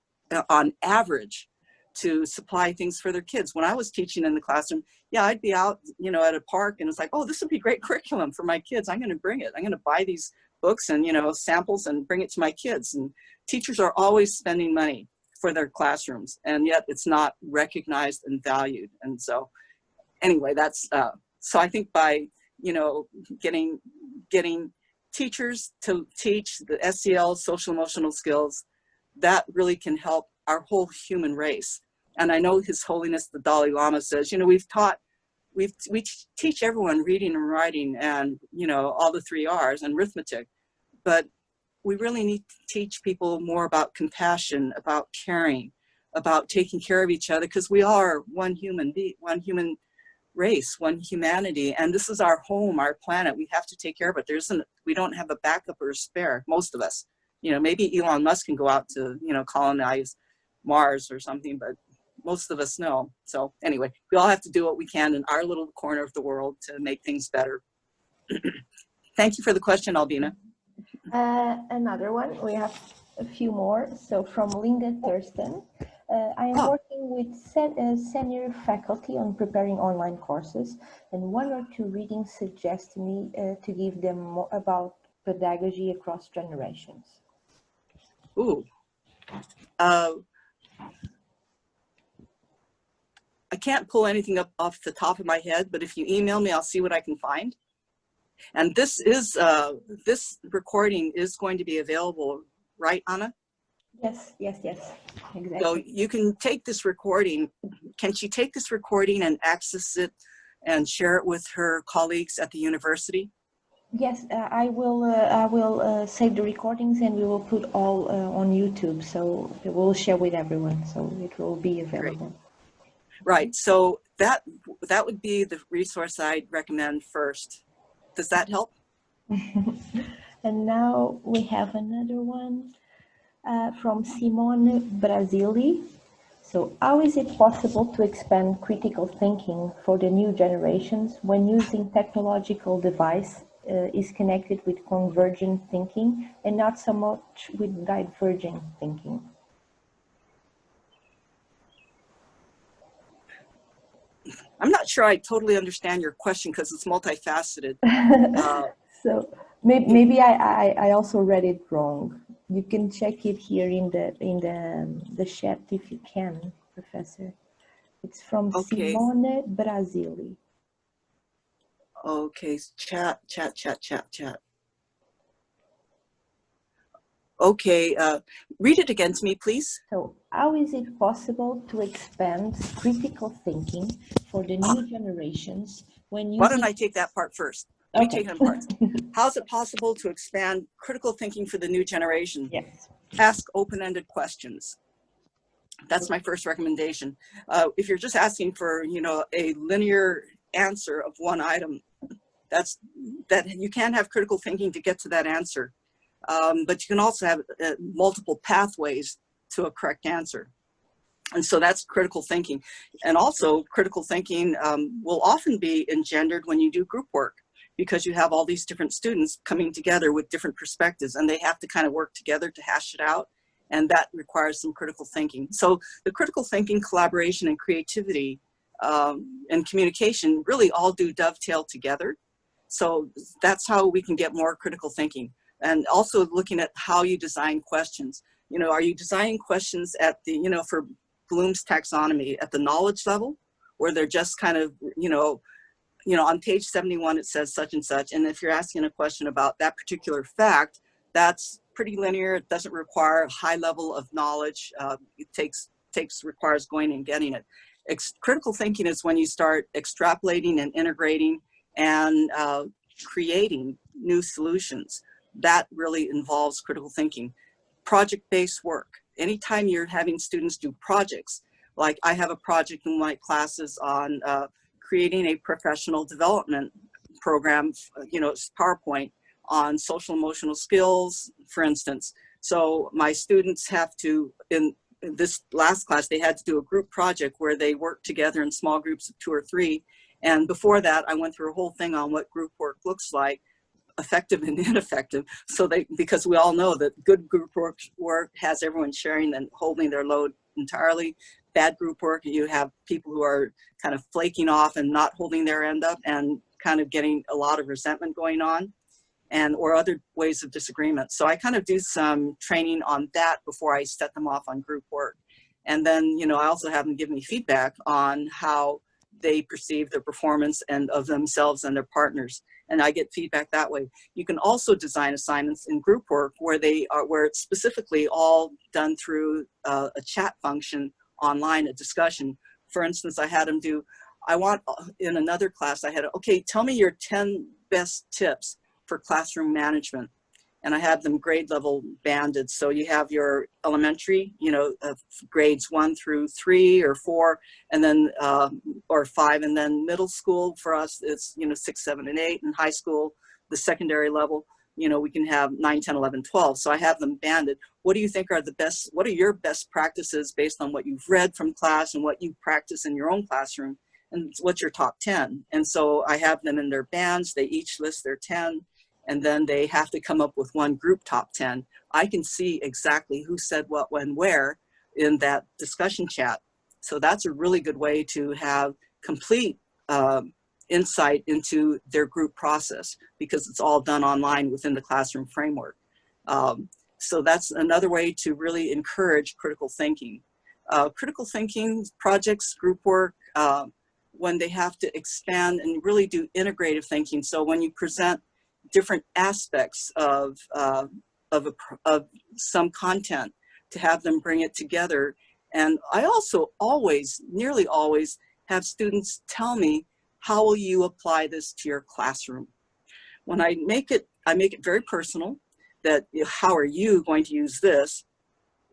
on average to supply things for their kids. When I was teaching in the classroom, yeah, I'd be out, at a park, and it's like, oh, this would be great curriculum for my kids. I'm going to bring it. I'm going to buy these books and, samples and bring it to my kids. And teachers are always spending money for their classrooms, and yet it's not recognized and valued. And so anyway, that's, so I think by, getting teachers to teach the SEL, social emotional skills, that really can help our whole human race. And I know His Holiness the Dalai Lama says, we teach everyone reading and writing and, all the 3 R's and arithmetic, but we really need to teach people more about compassion, about caring, about taking care of each other, because we are one human race, one humanity, and this is our home, our planet. We have to take care of it. We don't have a backup or a spare, most of us. You know, maybe Elon Musk can go out to, you know, colonize Mars or something, but most of us know. So anyway, we all have to do what we can in our little corner of the world to make things better. Thank you for the question, Albina. Another one, we have a few more. So from Linda Thurston, I am working with senior faculty on preparing online courses, and one or two readings suggest to me to give them more about pedagogy across generations. Ooh. I can't pull anything up off the top of my head, but if you email me, I'll see what I can find. And this is this recording is going to be available, right, Anna? Yes, exactly. So you can take this recording. Can she take this recording and access it and share it with her colleagues at the university? Yes, I will save the recordings and we will put all on YouTube. So we'll share with everyone. So it will be available. Great. Right. So that would be the resource I'd recommend first. Does that help? And now we have another one from Simone Brasili. So how is it possible to expand critical thinking for the new generations when using technological device is connected with convergent thinking and not so much with divergent thinking? I'm not sure I totally understand your question because it's multifaceted. So maybe I also read it wrong. You can check it here in the chat if you can, Professor. It's from Simone Brasili. Okay, chat. Okay, read it again to me, please. So how is it possible to expand critical thinking for the new generations when you... Why don't I take that part first? Let me take it in parts. How is it possible to expand critical thinking for the new generation? Yes. Ask open-ended questions. That's my first recommendation. If you're just asking for, you know, a linear answer of one item, that you can have critical thinking to get to that answer. But you can also have multiple pathways to a correct answer. And so that's critical thinking. And also critical thinking will often be engendered when you do group work, because you have all these different students coming together with different perspectives and they have to kind of work together to hash it out. And that requires some critical thinking. So the critical thinking, collaboration, and creativity and communication really all do dovetail together. So that's how we can get more critical thinking. And also looking at how you design questions. You know, are you designing questions at the, you know, for Bloom's taxonomy at the knowledge level, where they're just kind of, you know, on page 71 it says such and such, and if you're asking a question about that particular fact, that's pretty linear. It doesn't require a high level of knowledge. It requires going and getting it. Critical thinking is when you start extrapolating and integrating and creating new solutions. That really involves critical thinking. Project-based work. Anytime you're having students do projects, like I have a project in my classes on creating a professional development program, you know, PowerPoint on social emotional skills, for instance. So my students have to, in this last class, they had to do a group project where they worked together in small groups of 2 or 3. And before that, I went through a whole thing on what group work looks like, effective and ineffective. So because we all know that good group work has everyone sharing and holding their load entirely. Bad group work, you have people who are kind of flaking off and not holding their end up and kind of getting a lot of resentment going on, and or other ways of disagreement. So I kind of do some training on that before I set them off on group work. And then, you know, I also have them give me feedback on how they perceive their performance and of themselves and their partners. And I get feedback that way. You can also design assignments in group work where it's specifically all done through a chat function online, a discussion. For instance, I had them do, in another class, I had, okay, tell me your 10 best tips for classroom management. and I have them grade level banded. So you have your elementary, grades 1 through 3 or 4, and then, or 5, and then middle school for us, it's, 6, 7, and 8, and high school, the secondary level, we can have 9, 10, 11, 12. So I have them banded. What do you think are what are your best practices based on what you've read from class and what you practice in your own classroom? And what's your top 10? And so I have them in their bands. They each list their 10, and then they have to come up with one group top 10. I can see exactly who said what, when, where in that discussion chat. So that's a really good way to have complete insight into their group process, because it's all done online within the classroom framework. So that's another way to really encourage critical thinking. Critical thinking projects, group work, when they have to expand and really do integrative thinking. So when you present different aspects of some content, to have them bring it together. And I also nearly always have students tell me, how will you apply this to your classroom? When I make it very personal, that how are you going to use this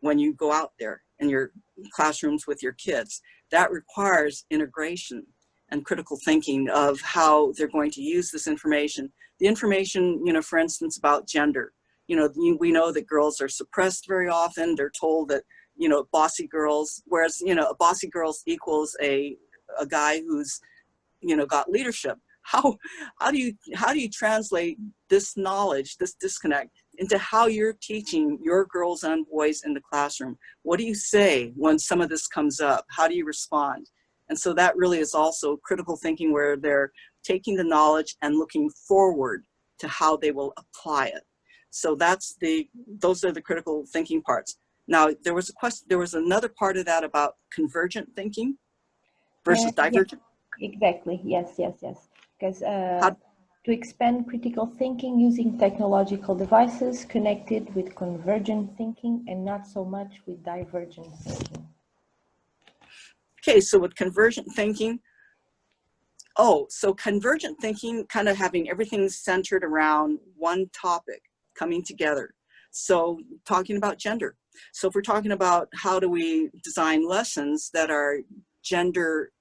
when you go out there in your classrooms with your kids? That requires integration and critical thinking of how they're going to use this information. The information, for instance, about gender. We know that girls are suppressed very often. They're told that, bossy girls, whereas, a bossy girl equals a guy who's, got leadership. How do you translate this knowledge, this disconnect, into how you're teaching your girls and boys in the classroom? What do you say when some of this comes up? How do you respond? And so that really is also critical thinking, where they're taking the knowledge and looking forward to how they will apply it. So those are the critical thinking parts. Now, there was another part of that about convergent thinking versus divergent. Yeah, exactly. Yes. Because to expand critical thinking using technological devices connected with convergent thinking and not so much with divergent thinking. Okay, so with convergent thinking, so convergent thinking, kind of having everything centered around one topic coming together. So talking about gender. So if we're talking about how do we design lessons that are gender,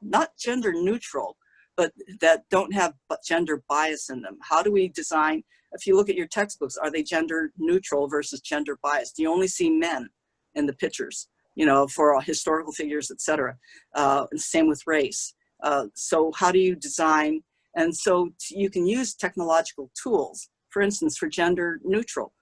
not gender neutral, but that don't have gender bias in them. How do we design, if you look at your textbooks, are they gender neutral versus gender biased? Do you only see men in the pictures, for historical figures, et cetera? And same with race. So how do you design? And so you can use technological tools, for instance, for gender neutral.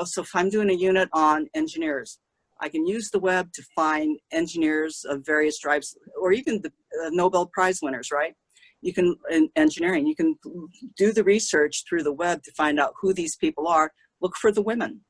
So if I'm doing a unit on engineers, I can use the web to find engineers of various stripes, or even the Nobel Prize winners, right? You can, in engineering, you can do the research through the web to find out who these people are. Look for the women.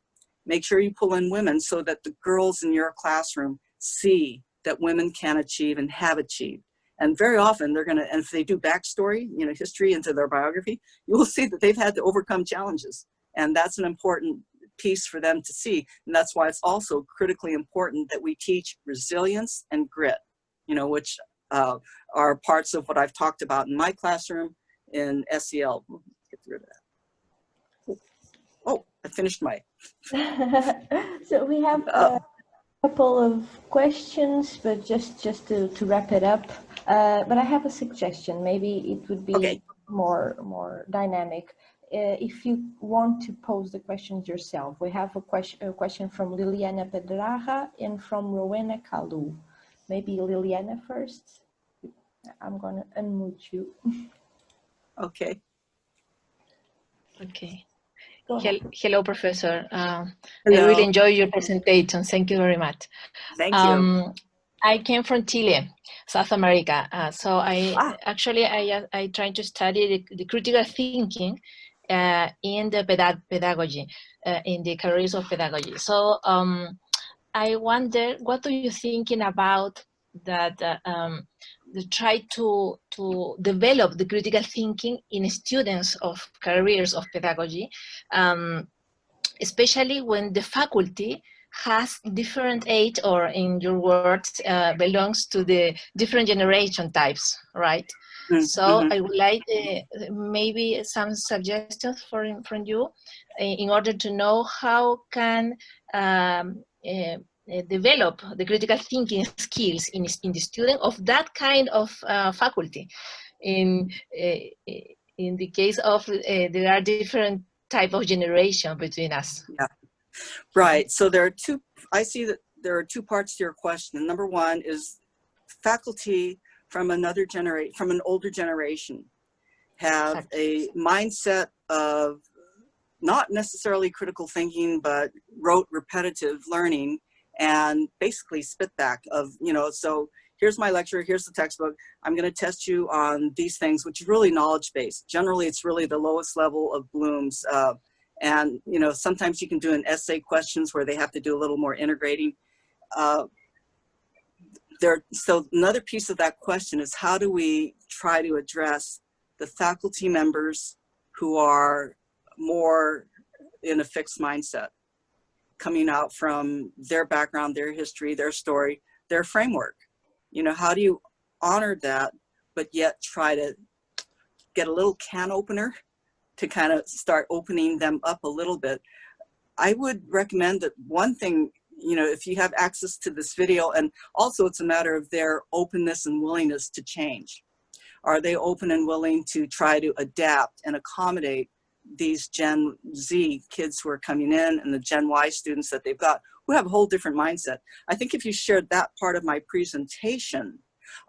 Make sure you pull in women so that the girls in your classroom see that women can achieve and have achieved. And very often they're gonna, and if they do backstory, history into their biography, you will see that they've had to overcome challenges. And that's an important piece for them to see. And that's why it's also critically important that we teach resilience and grit, which are parts of what I've talked about in my classroom in SEL. Get rid of that. Oh, I finished my. So we have a couple of questions, but just to wrap it up. But I have a suggestion. Maybe it would be more dynamic. If you want to pose the questions yourself, we have a question from Lilianna Pedraja and from Rowena Kalu. Maybe Lilianna first. I'm going to unmute you. Okay. Okay. Hello, Professor. Hello. I really enjoy your presentation. Thank you very much. Thank you. I came from Chile, South America. So I tried to study the critical thinking in the pedagogy, in the careers of pedagogy. So I wonder, what are you thinking about that try to develop the critical thinking in students of careers of pedagogy, especially when the faculty has different age, or in your words, belongs to the different generation types, right? So I would like maybe some suggestions from you in order to know how can develop the critical thinking skills in the student of that kind of faculty. In the case of there are different type of generation between us. Yeah, right. So there are two, I see that there are two parts to your question. Number one is faculty from another generation, from an older generation, have a mindset of not necessarily critical thinking, but rote repetitive learning, and basically spit back of, you know, so here's my lecture, here's the textbook, I'm going to test you on these things, which is really knowledge-based. Generally, it's really the lowest level of Bloom's. And, you know, sometimes you can do an essay questions where they have to do a little more integrating. So another piece of that question is, how do we try to address the faculty members who are more in a fixed mindset, coming out from their background, their history, their story, their framework? You know, how do you honor that, but yet try to get a little can opener to kind of start opening them up a little bit? I would recommend that one thing, you know, if you have access to this video, and also it's a matter of their openness and willingness to change. Are they open and willing to try to adapt and accommodate these Gen Z kids who are coming in and the Gen Y students that they've got, who have a whole different mindset? I think if you shared that part of my presentation,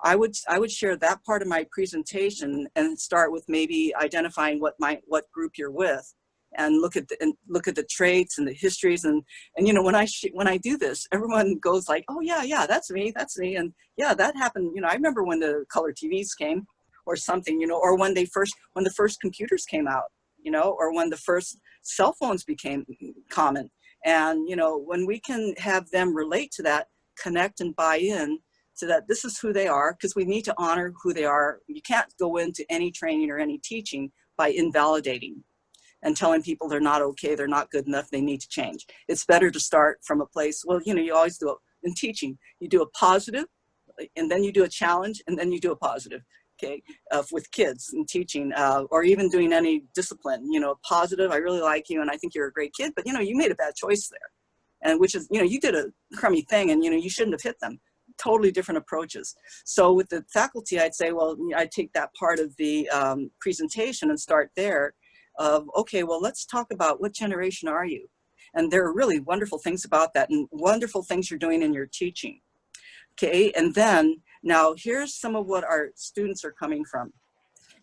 I would share that part of my presentation and start with maybe identifying what group you're with, and look at the traits and the histories, and you know, when I do this, everyone goes like, oh yeah, that's me, and yeah, that happened. You know, I remember when the color TVs came, or something, you know, or when the first computers came out, you know, or when the first cell phones became common. And you know, when we can have them relate to that, connect and buy in, so that this is who they are, because we need to honor who they are. You can't go into any training or any teaching by invalidating and telling people they're not okay, they're not good enough, they need to change. It's better to start from a place, well, you know, you always do it in teaching. You do a positive, and then you do a challenge, and then you do a positive, okay? With kids and teaching, or even doing any discipline, you know, positive, I really like you, and I think you're a great kid, but you know, you made a bad choice there. And which is, you know, you did a crummy thing, and you know, you shouldn't have hit them. Totally different approaches. So with the faculty, I'd say, well, I'd take that part of the presentation and start there. Okay, well, let's talk about what generation are you? And there are really wonderful things about that, and wonderful things you're doing in your teaching. Okay, and then now here's some of what our students are coming from.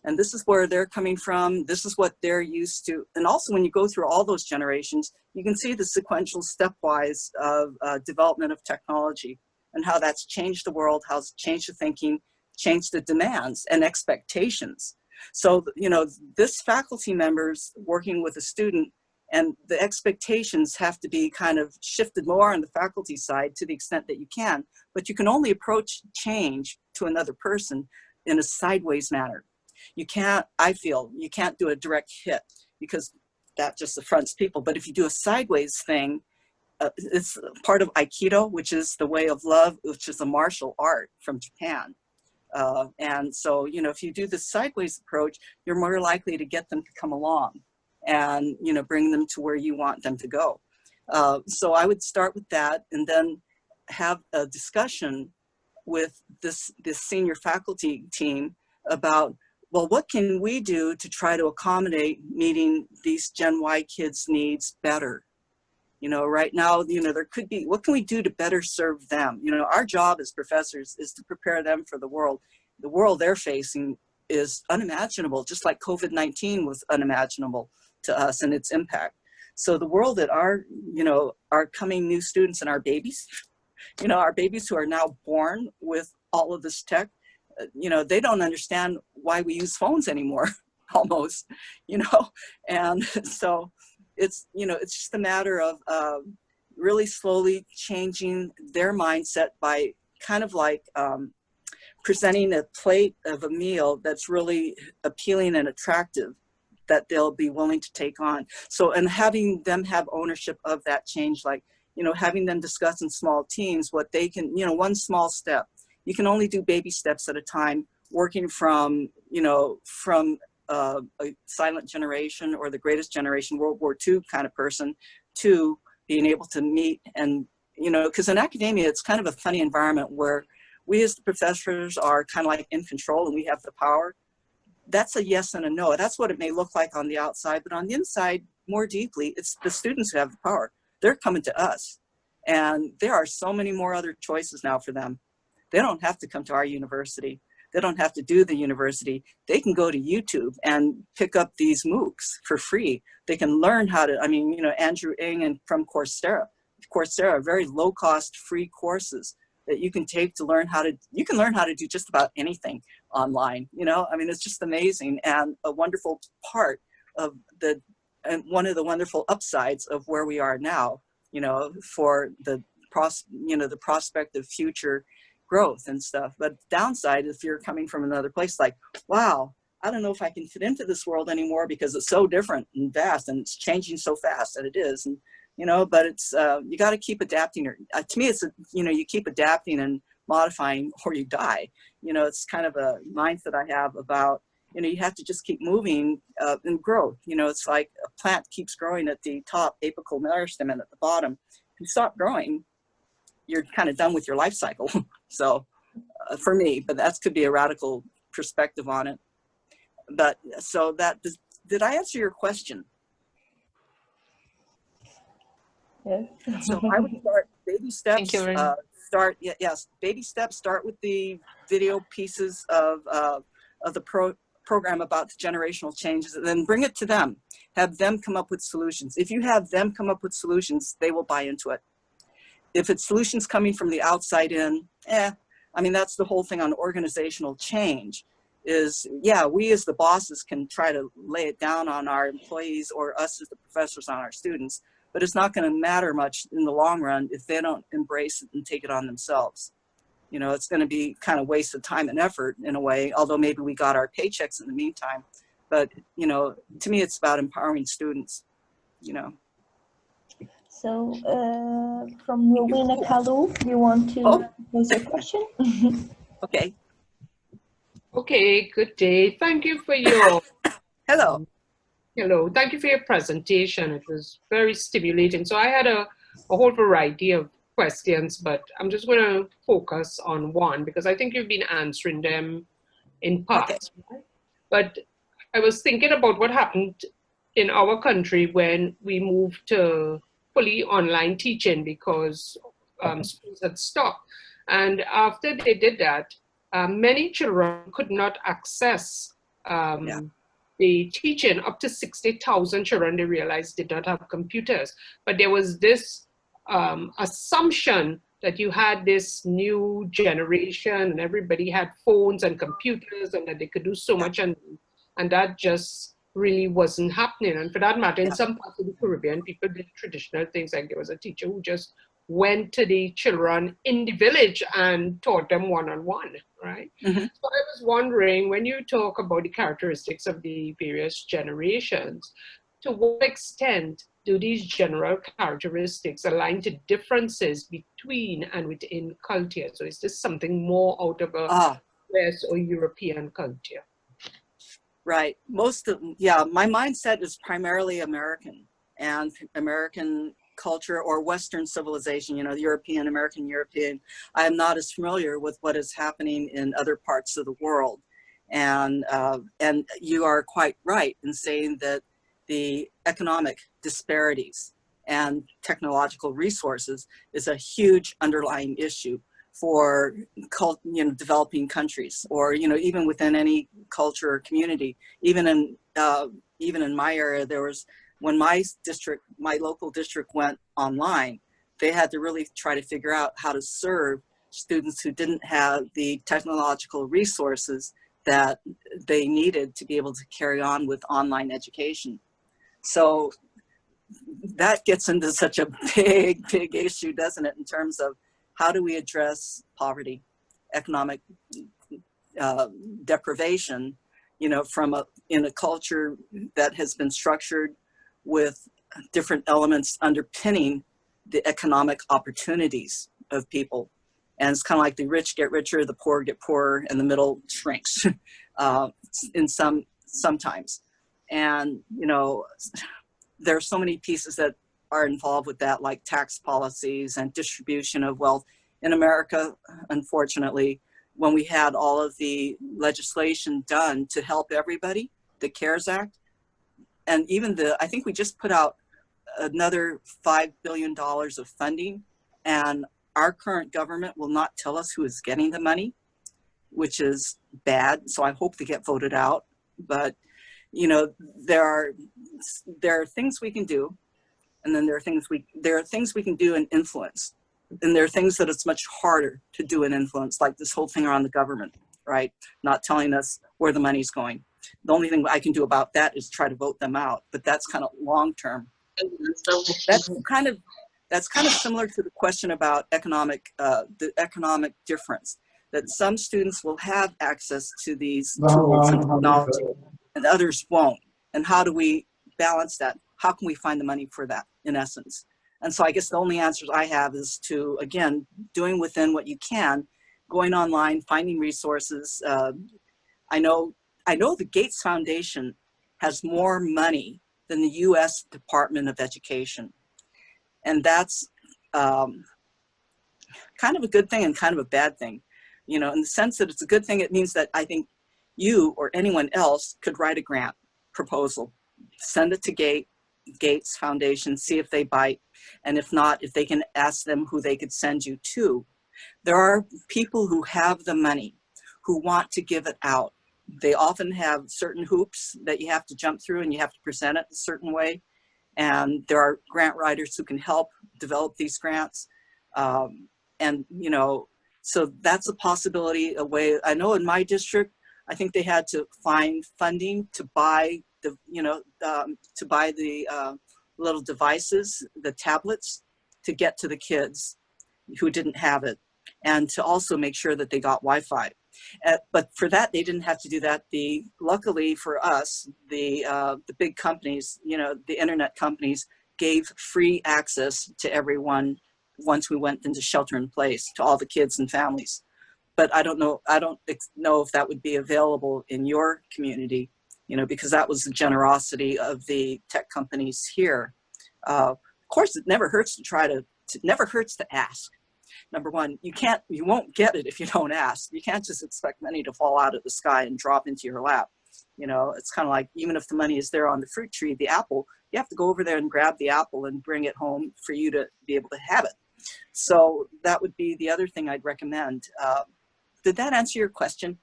And this is where they're coming from. This is what they're used to. And also when you go through all those generations, you can see the sequential stepwise of development of technology, and how that's changed the world, how it's changed the thinking, changed the demands and expectations. So, you know, this faculty member's working with a student, and the expectations have to be kind of shifted more on the faculty side to the extent that you can, but you can only approach change to another person in a sideways manner. You can't, I feel, you can't do a direct hit, because that just affronts people. But if you do a sideways thing, it's part of Aikido, which is the way of love, which is a martial art from Japan. And so, you know, if you do the sideways approach, you're more likely to get them to come along and, you know, bring them to where you want them to go. So I would start with that, and then have a discussion with this senior faculty team about, well, what can we do to try to accommodate meeting these Gen Y kids' needs better? You know, right now, you know, there could be, what can we do to better serve them? You know, our job as professors is to prepare them for the world. The world they're facing is unimaginable, just like COVID-19 was unimaginable to us and its impact. So the world that our, you know, our coming new students and our babies, you know, our babies who are now born with all of this tech, you know, they don't understand why we use phones anymore, almost, you know, and so it's, you know, it's just a matter of really slowly changing their mindset by kind of like presenting a plate of a meal that's really appealing and attractive, that they'll be willing to take on. So, and having them have ownership of that change, like, you know, having them discuss in small teams what they can, you know, one small step. You can only do baby steps at a time. working from, you know, from a silent generation or the greatest generation, World War II kind of person, to being able to meet and, you know, because in academia, it's kind of a funny environment where we as the professors are kind of like in control and we have the power. That's a yes and a no. That's what it may look like on the outside, but on the inside, more deeply, it's the students who have the power. They're coming to us. And there are so many more other choices now for them. They don't have to come to our university. They don't have to do the university. They can go to YouTube and pick up these MOOCs for free. They can learn how to, I mean, you know, Andrew Ng and from Coursera, very low cost free courses that you can take to learn how to, you can learn how to do just about anything online, you know? I mean, it's just amazing and a wonderful part of the, and one of the wonderful upsides of where we are now, you know, for the prospect of future growth and stuff. But downside, if you're coming from another place, like, wow, I don't know if I can fit into this world anymore because it's so different and vast and it's changing so fast, and it is. And, you know, but it's, you got to keep adapting. Or, to me, it's, you know, you keep adapting and modifying or you die. You know, it's kind of a mindset I have about, you know, you have to just keep moving and growth. You know, it's like a plant keeps growing at the top, apical meristem, and at the bottom. If you stop growing, you're kind of done with your life cycle. So for me, but that could be a radical perspective on it. But so that, did I answer your question? Yes. So I would start baby steps. Thank you very much. Yes, baby steps. Start with the video pieces of the program about the generational changes, and then bring it to them. Have them come up with solutions. If you have them come up with solutions, they will buy into it. If it's solutions coming from the outside in, I mean, that's the whole thing on organizational change is, yeah, we as the bosses can try to lay it down on our employees or us as the professors on our students, but it's not going to matter much in the long run if they don't embrace it and take it on themselves. You know, it's going to be kind of waste of time and effort in a way, although maybe we got our paychecks in the meantime. But, you know, to me, it's about empowering students, you know. So from Rowena Kalu, do you want to pose your question? Okay. Okay, good day. Thank you for your Hello. hello. Thank you for your presentation. It was very stimulating. So I had a whole variety of questions, but I'm just going to focus on one because I think you've been answering them in parts. Okay. Right? But I was thinking about what happened in our country when we moved to fully online teaching because schools had stopped. And after they did that, many children could not access the teaching. Up to 60,000 children, they realized, did not have computers. But there was this assumption that you had this new generation and everybody had phones and computers and that they could do so much, and that just really wasn't happening. And for that matter, in some parts of the Caribbean, people did traditional things, like there was a teacher who just went to the children in the village and taught them one-on-one, right? Mm-hmm. So I was wondering, when you talk about the characteristics of the various generations, to what extent do these general characteristics align to differences between and within culture? So is this something more out of a US or European culture? Right. Most of, my mindset is primarily American and American culture or Western civilization, you know, European, American, European. I am not as familiar with what is happening in other parts of the world. And you are quite right in saying that the economic disparities and technological resources is a huge underlying issue for developing countries, or even within any culture or community. Even in my area, there was, when my local district went online, they had to really try to figure out how to serve students who didn't have the technological resources that they needed to be able to carry on with online education. So that gets into such a big issue, doesn't it, in terms of how do we address poverty, economic deprivation, in a culture that has been structured with different elements underpinning the economic opportunities of people. And it's kind of like the rich get richer, the poor get poorer, and the middle shrinks sometimes. And, you know, there are so many pieces that are involved with that, like tax policies and distribution of wealth. In America, unfortunately, when we had all of the legislation done to help everybody, the CARES Act, and even I think we just put out another $5 billion of funding, and our current government will not tell us who is getting the money, which is bad. So I hope they get voted out. But, you know, there are things we can do, and then there are things we can do and influence. And there are things that it's much harder to do and influence, like this whole thing around the government, right? Not telling us where the money's going. The only thing I can do about that is try to vote them out, but that's kind of long term. That's kind of similar to the question about the economic difference, that some students will have access to these tools and technology and others won't. And how do we balance that? How can we find the money for that, in essence? And so I guess the only answers I have is to, again, doing within what you can, going online, finding resources. I know the Gates Foundation has more money than the U.S. Department of Education. And that's kind of a good thing and kind of a bad thing. You know, in the sense that it's a good thing, it means that I think you or anyone else could write a grant proposal, send it to Gates Foundation, see if they bite. And if not, if they can ask them who they could send you to. There are people who have the money, who want to give it out. They often have certain hoops that you have to jump through, and you have to present it a certain way. And there are grant writers who can help develop these grants. And, you know, so that's a possibility, a way. I know in my district, I think they had to find funding to buy the, little devices, the tablets, to get to the kids who didn't have it, and to also make sure that they got Wi-Fi. But for that, they didn't have to do that. Luckily for us, the big companies, you know, the internet companies gave free access to everyone once we went into shelter in place, to all the kids and families. But I don't know if that would be available in your community, you know, because that was the generosity of the tech companies here. Of course, it never hurts to ask. Number one, you won't get it if you don't ask. You can't just expect money to fall out of the sky and drop into your lap. You know, it's kind of like, even if the money is there on the fruit tree, the apple, you have to go over there and grab the apple and bring it home for you to be able to have it. So that would be the other thing I'd recommend. Did that answer your question?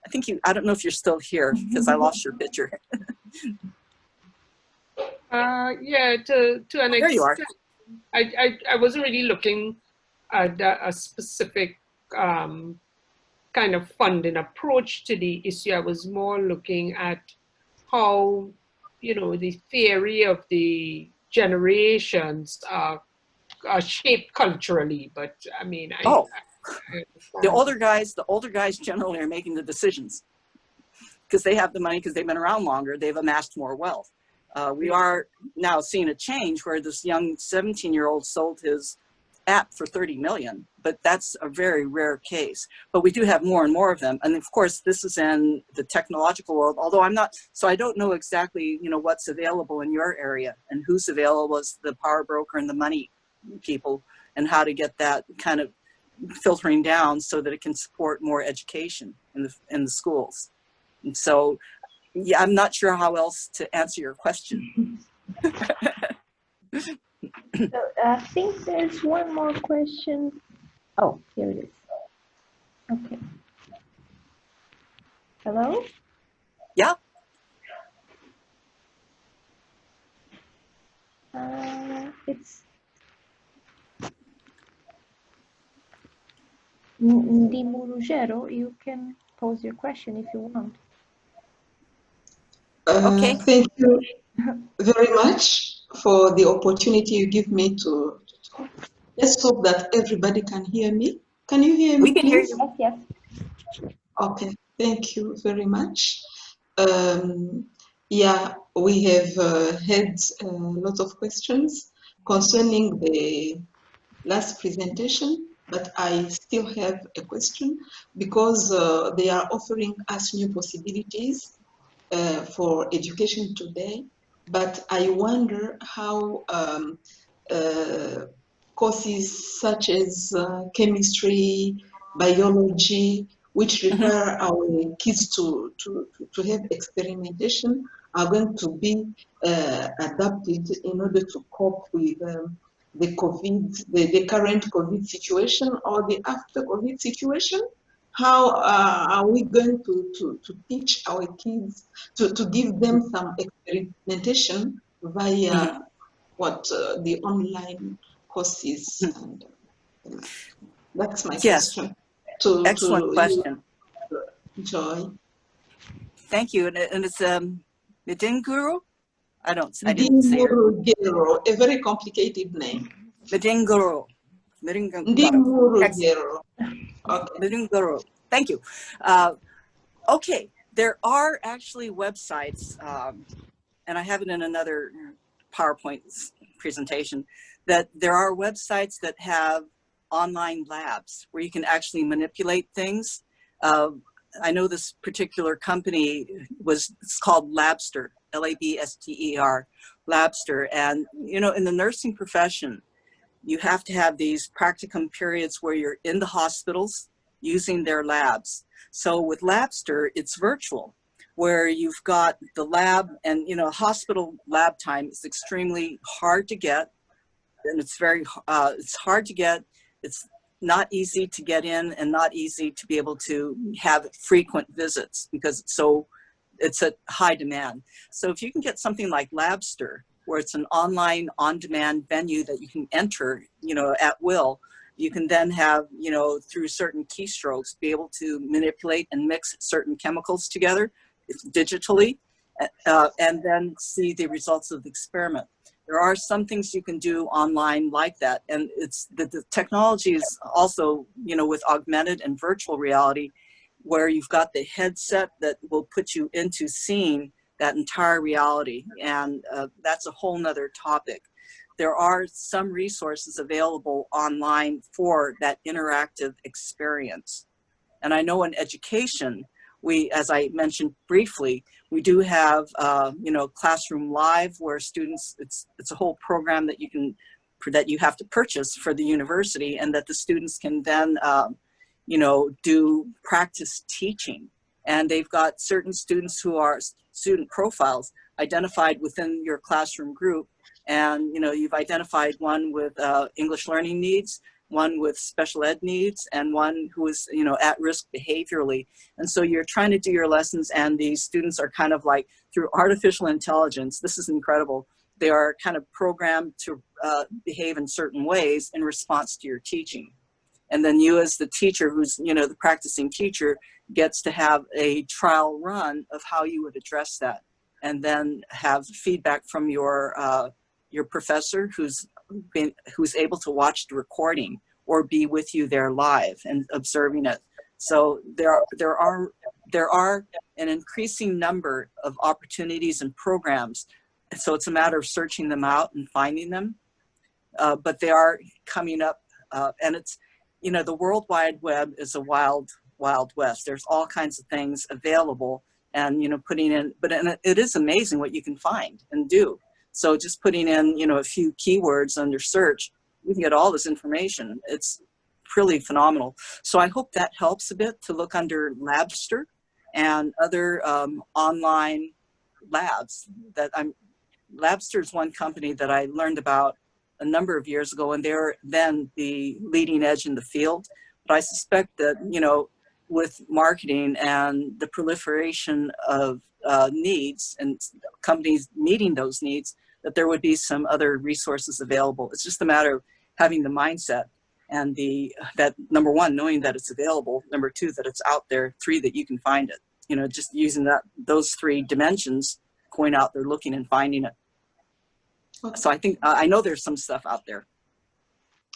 I don't know if you're still here, because I lost your picture. Yeah, to an extent. There you are. I wasn't really looking at a specific kind of funding approach to the issue. I was more looking at how, you know, the theory of the generations are shaped culturally. But I mean, the older guys generally are making the decisions, because they have the money, because they've been around longer, they've amassed more wealth. We are now seeing a change where this young 17-year-old sold his app for 30 million, but that's a very rare case. But we do have more and more of them. And of course, this is in the technological world, although I don't know exactly, you know, what's available in your area and who's available as the power broker and the money people, and how to get that kind of filtering down so that it can support more education in the schools. And so, yeah, I'm not sure how else to answer your question. So I think there's one more question. Oh, here it is. Okay. Hello? Yeah. It's Ndimurujero. You can pose your question if you want. Okay. Thank you very much for the opportunity you give me to talk. Let's hope that everybody can hear me. Can you hear me, We can hear please? you. Yes. Okay, thank you very much. Yeah, we have had a lot of questions concerning the last presentation. but I still have a question because they are offering us new possibilities for education today. But I wonder how courses such as chemistry, biology, which require our kids to have experimentation, are going to be adapted in order to cope with the COVID, the current COVID situation or the after COVID situation. How are we going to teach our kids, to give them some experimentation via the online courses? And that's my question to Excellent question. you, Joy. Thank you. And it's Medinguru? I didn't say it. Ndimurugero, a very complicated name. Medinguru. Ndimurugero. Okay. Medinguru. Thank you. Okay, there are actually websites, and I have it in another PowerPoint presentation, that there are websites that have online labs where you can actually manipulate things. I know this particular company it's called Labster, L-A-B-S-T-E-R, Labster. And, you know, in the nursing profession, you have to have these practicum periods where you're in the hospitals using their labs. So with Labster, it's virtual, where you've got the lab, and, you know, hospital lab time is extremely hard to get. And it's it's hard to get. It's not easy to get in and not easy to be able to have frequent visits because it's a high demand. So if you can get something like Labster, where it's an online on-demand venue that you can enter, you know, at will, you can then have, you know, through certain keystrokes, be able to manipulate and mix certain chemicals together digitally, and then see the results of the experiment. There are some things you can do online like that. And it's the technology is also, you know, with augmented and virtual reality, where you've got the headset that will put you into seeing that entire reality. And that's a whole nother topic. There are some resources available online for that interactive experience. And I know in education, as I mentioned briefly, we do have, you know, Classroom Live, where students, it's a whole program that you have to purchase for the university, and that the students can then, you know, do practice teaching. And they've got certain students who are student profiles identified within your classroom group. And, you know, you've identified one with English learning needs, one with special ed needs, and one who is, you know, at risk behaviorally. And so you're trying to do your lessons, and these students are kind of like, through artificial intelligence, this is incredible, they are kind of programmed to behave in certain ways in response to your teaching. And then you, as the teacher, who's, you know, the practicing teacher, gets to have a trial run of how you would address that, and then have feedback from your professor who's able to watch the recording or be with you there live and observing it. So there are an increasing number of opportunities and programs. So it's a matter of searching them out and finding them, but they are coming up, and it's, you know, the World Wide Web is a wild, wild west. There's all kinds of things available, and, you know, it is amazing what you can find and do. So just putting in, you know, a few keywords under search, you can get all this information. It's really phenomenal. So I hope that helps a bit to look under Labster and other online labs. Labster is one company that I learned about a number of years ago, and they're then the leading edge in the field. But I suspect that, you know, with marketing and the proliferation of needs and companies meeting those needs, that there would be some other resources available. It's just a matter of having the mindset and that number one, knowing that it's available, number two, that it's out there, three, that you can find it. You know, just using those three dimensions, going out there, looking and finding it. Okay. So I think, I know there's some stuff out there.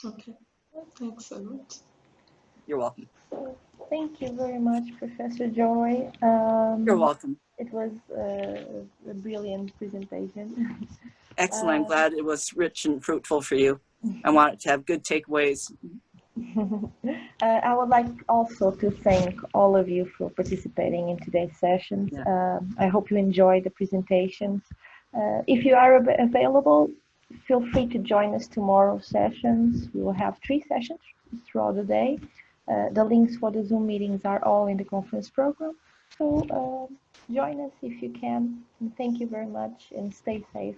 Okay, thanks a lot. You're welcome. Thank you very much, Professor Joy. You're welcome. It was a brilliant presentation. Excellent. I'm glad it was rich and fruitful for you. I wanted to have good takeaways. I would like also to thank all of you for participating in today's sessions. Yeah. I hope you enjoyed the presentations. If you are available, feel free to join us tomorrow's sessions. We will have 3 sessions throughout the day. The links for the Zoom meetings are all in the conference program. So join us if you can. And thank you very much and stay safe.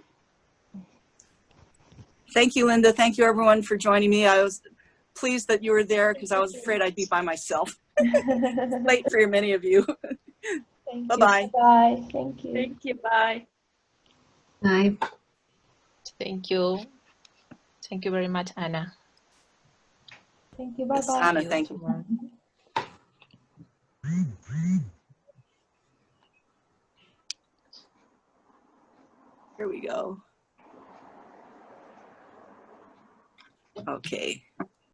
Thank you, Linda. Thank you, everyone, for joining me. I was pleased that you were there because I was afraid I'd be by myself. Late for many of you. Thank Bye-bye. you. Bye. Thank you. Thank you. Bye. Bye. Thank you. Thank you very much, Anna. Thank you. Bye Yes, bye. Anna, See thank you. tomorrow. Here we go. Okay.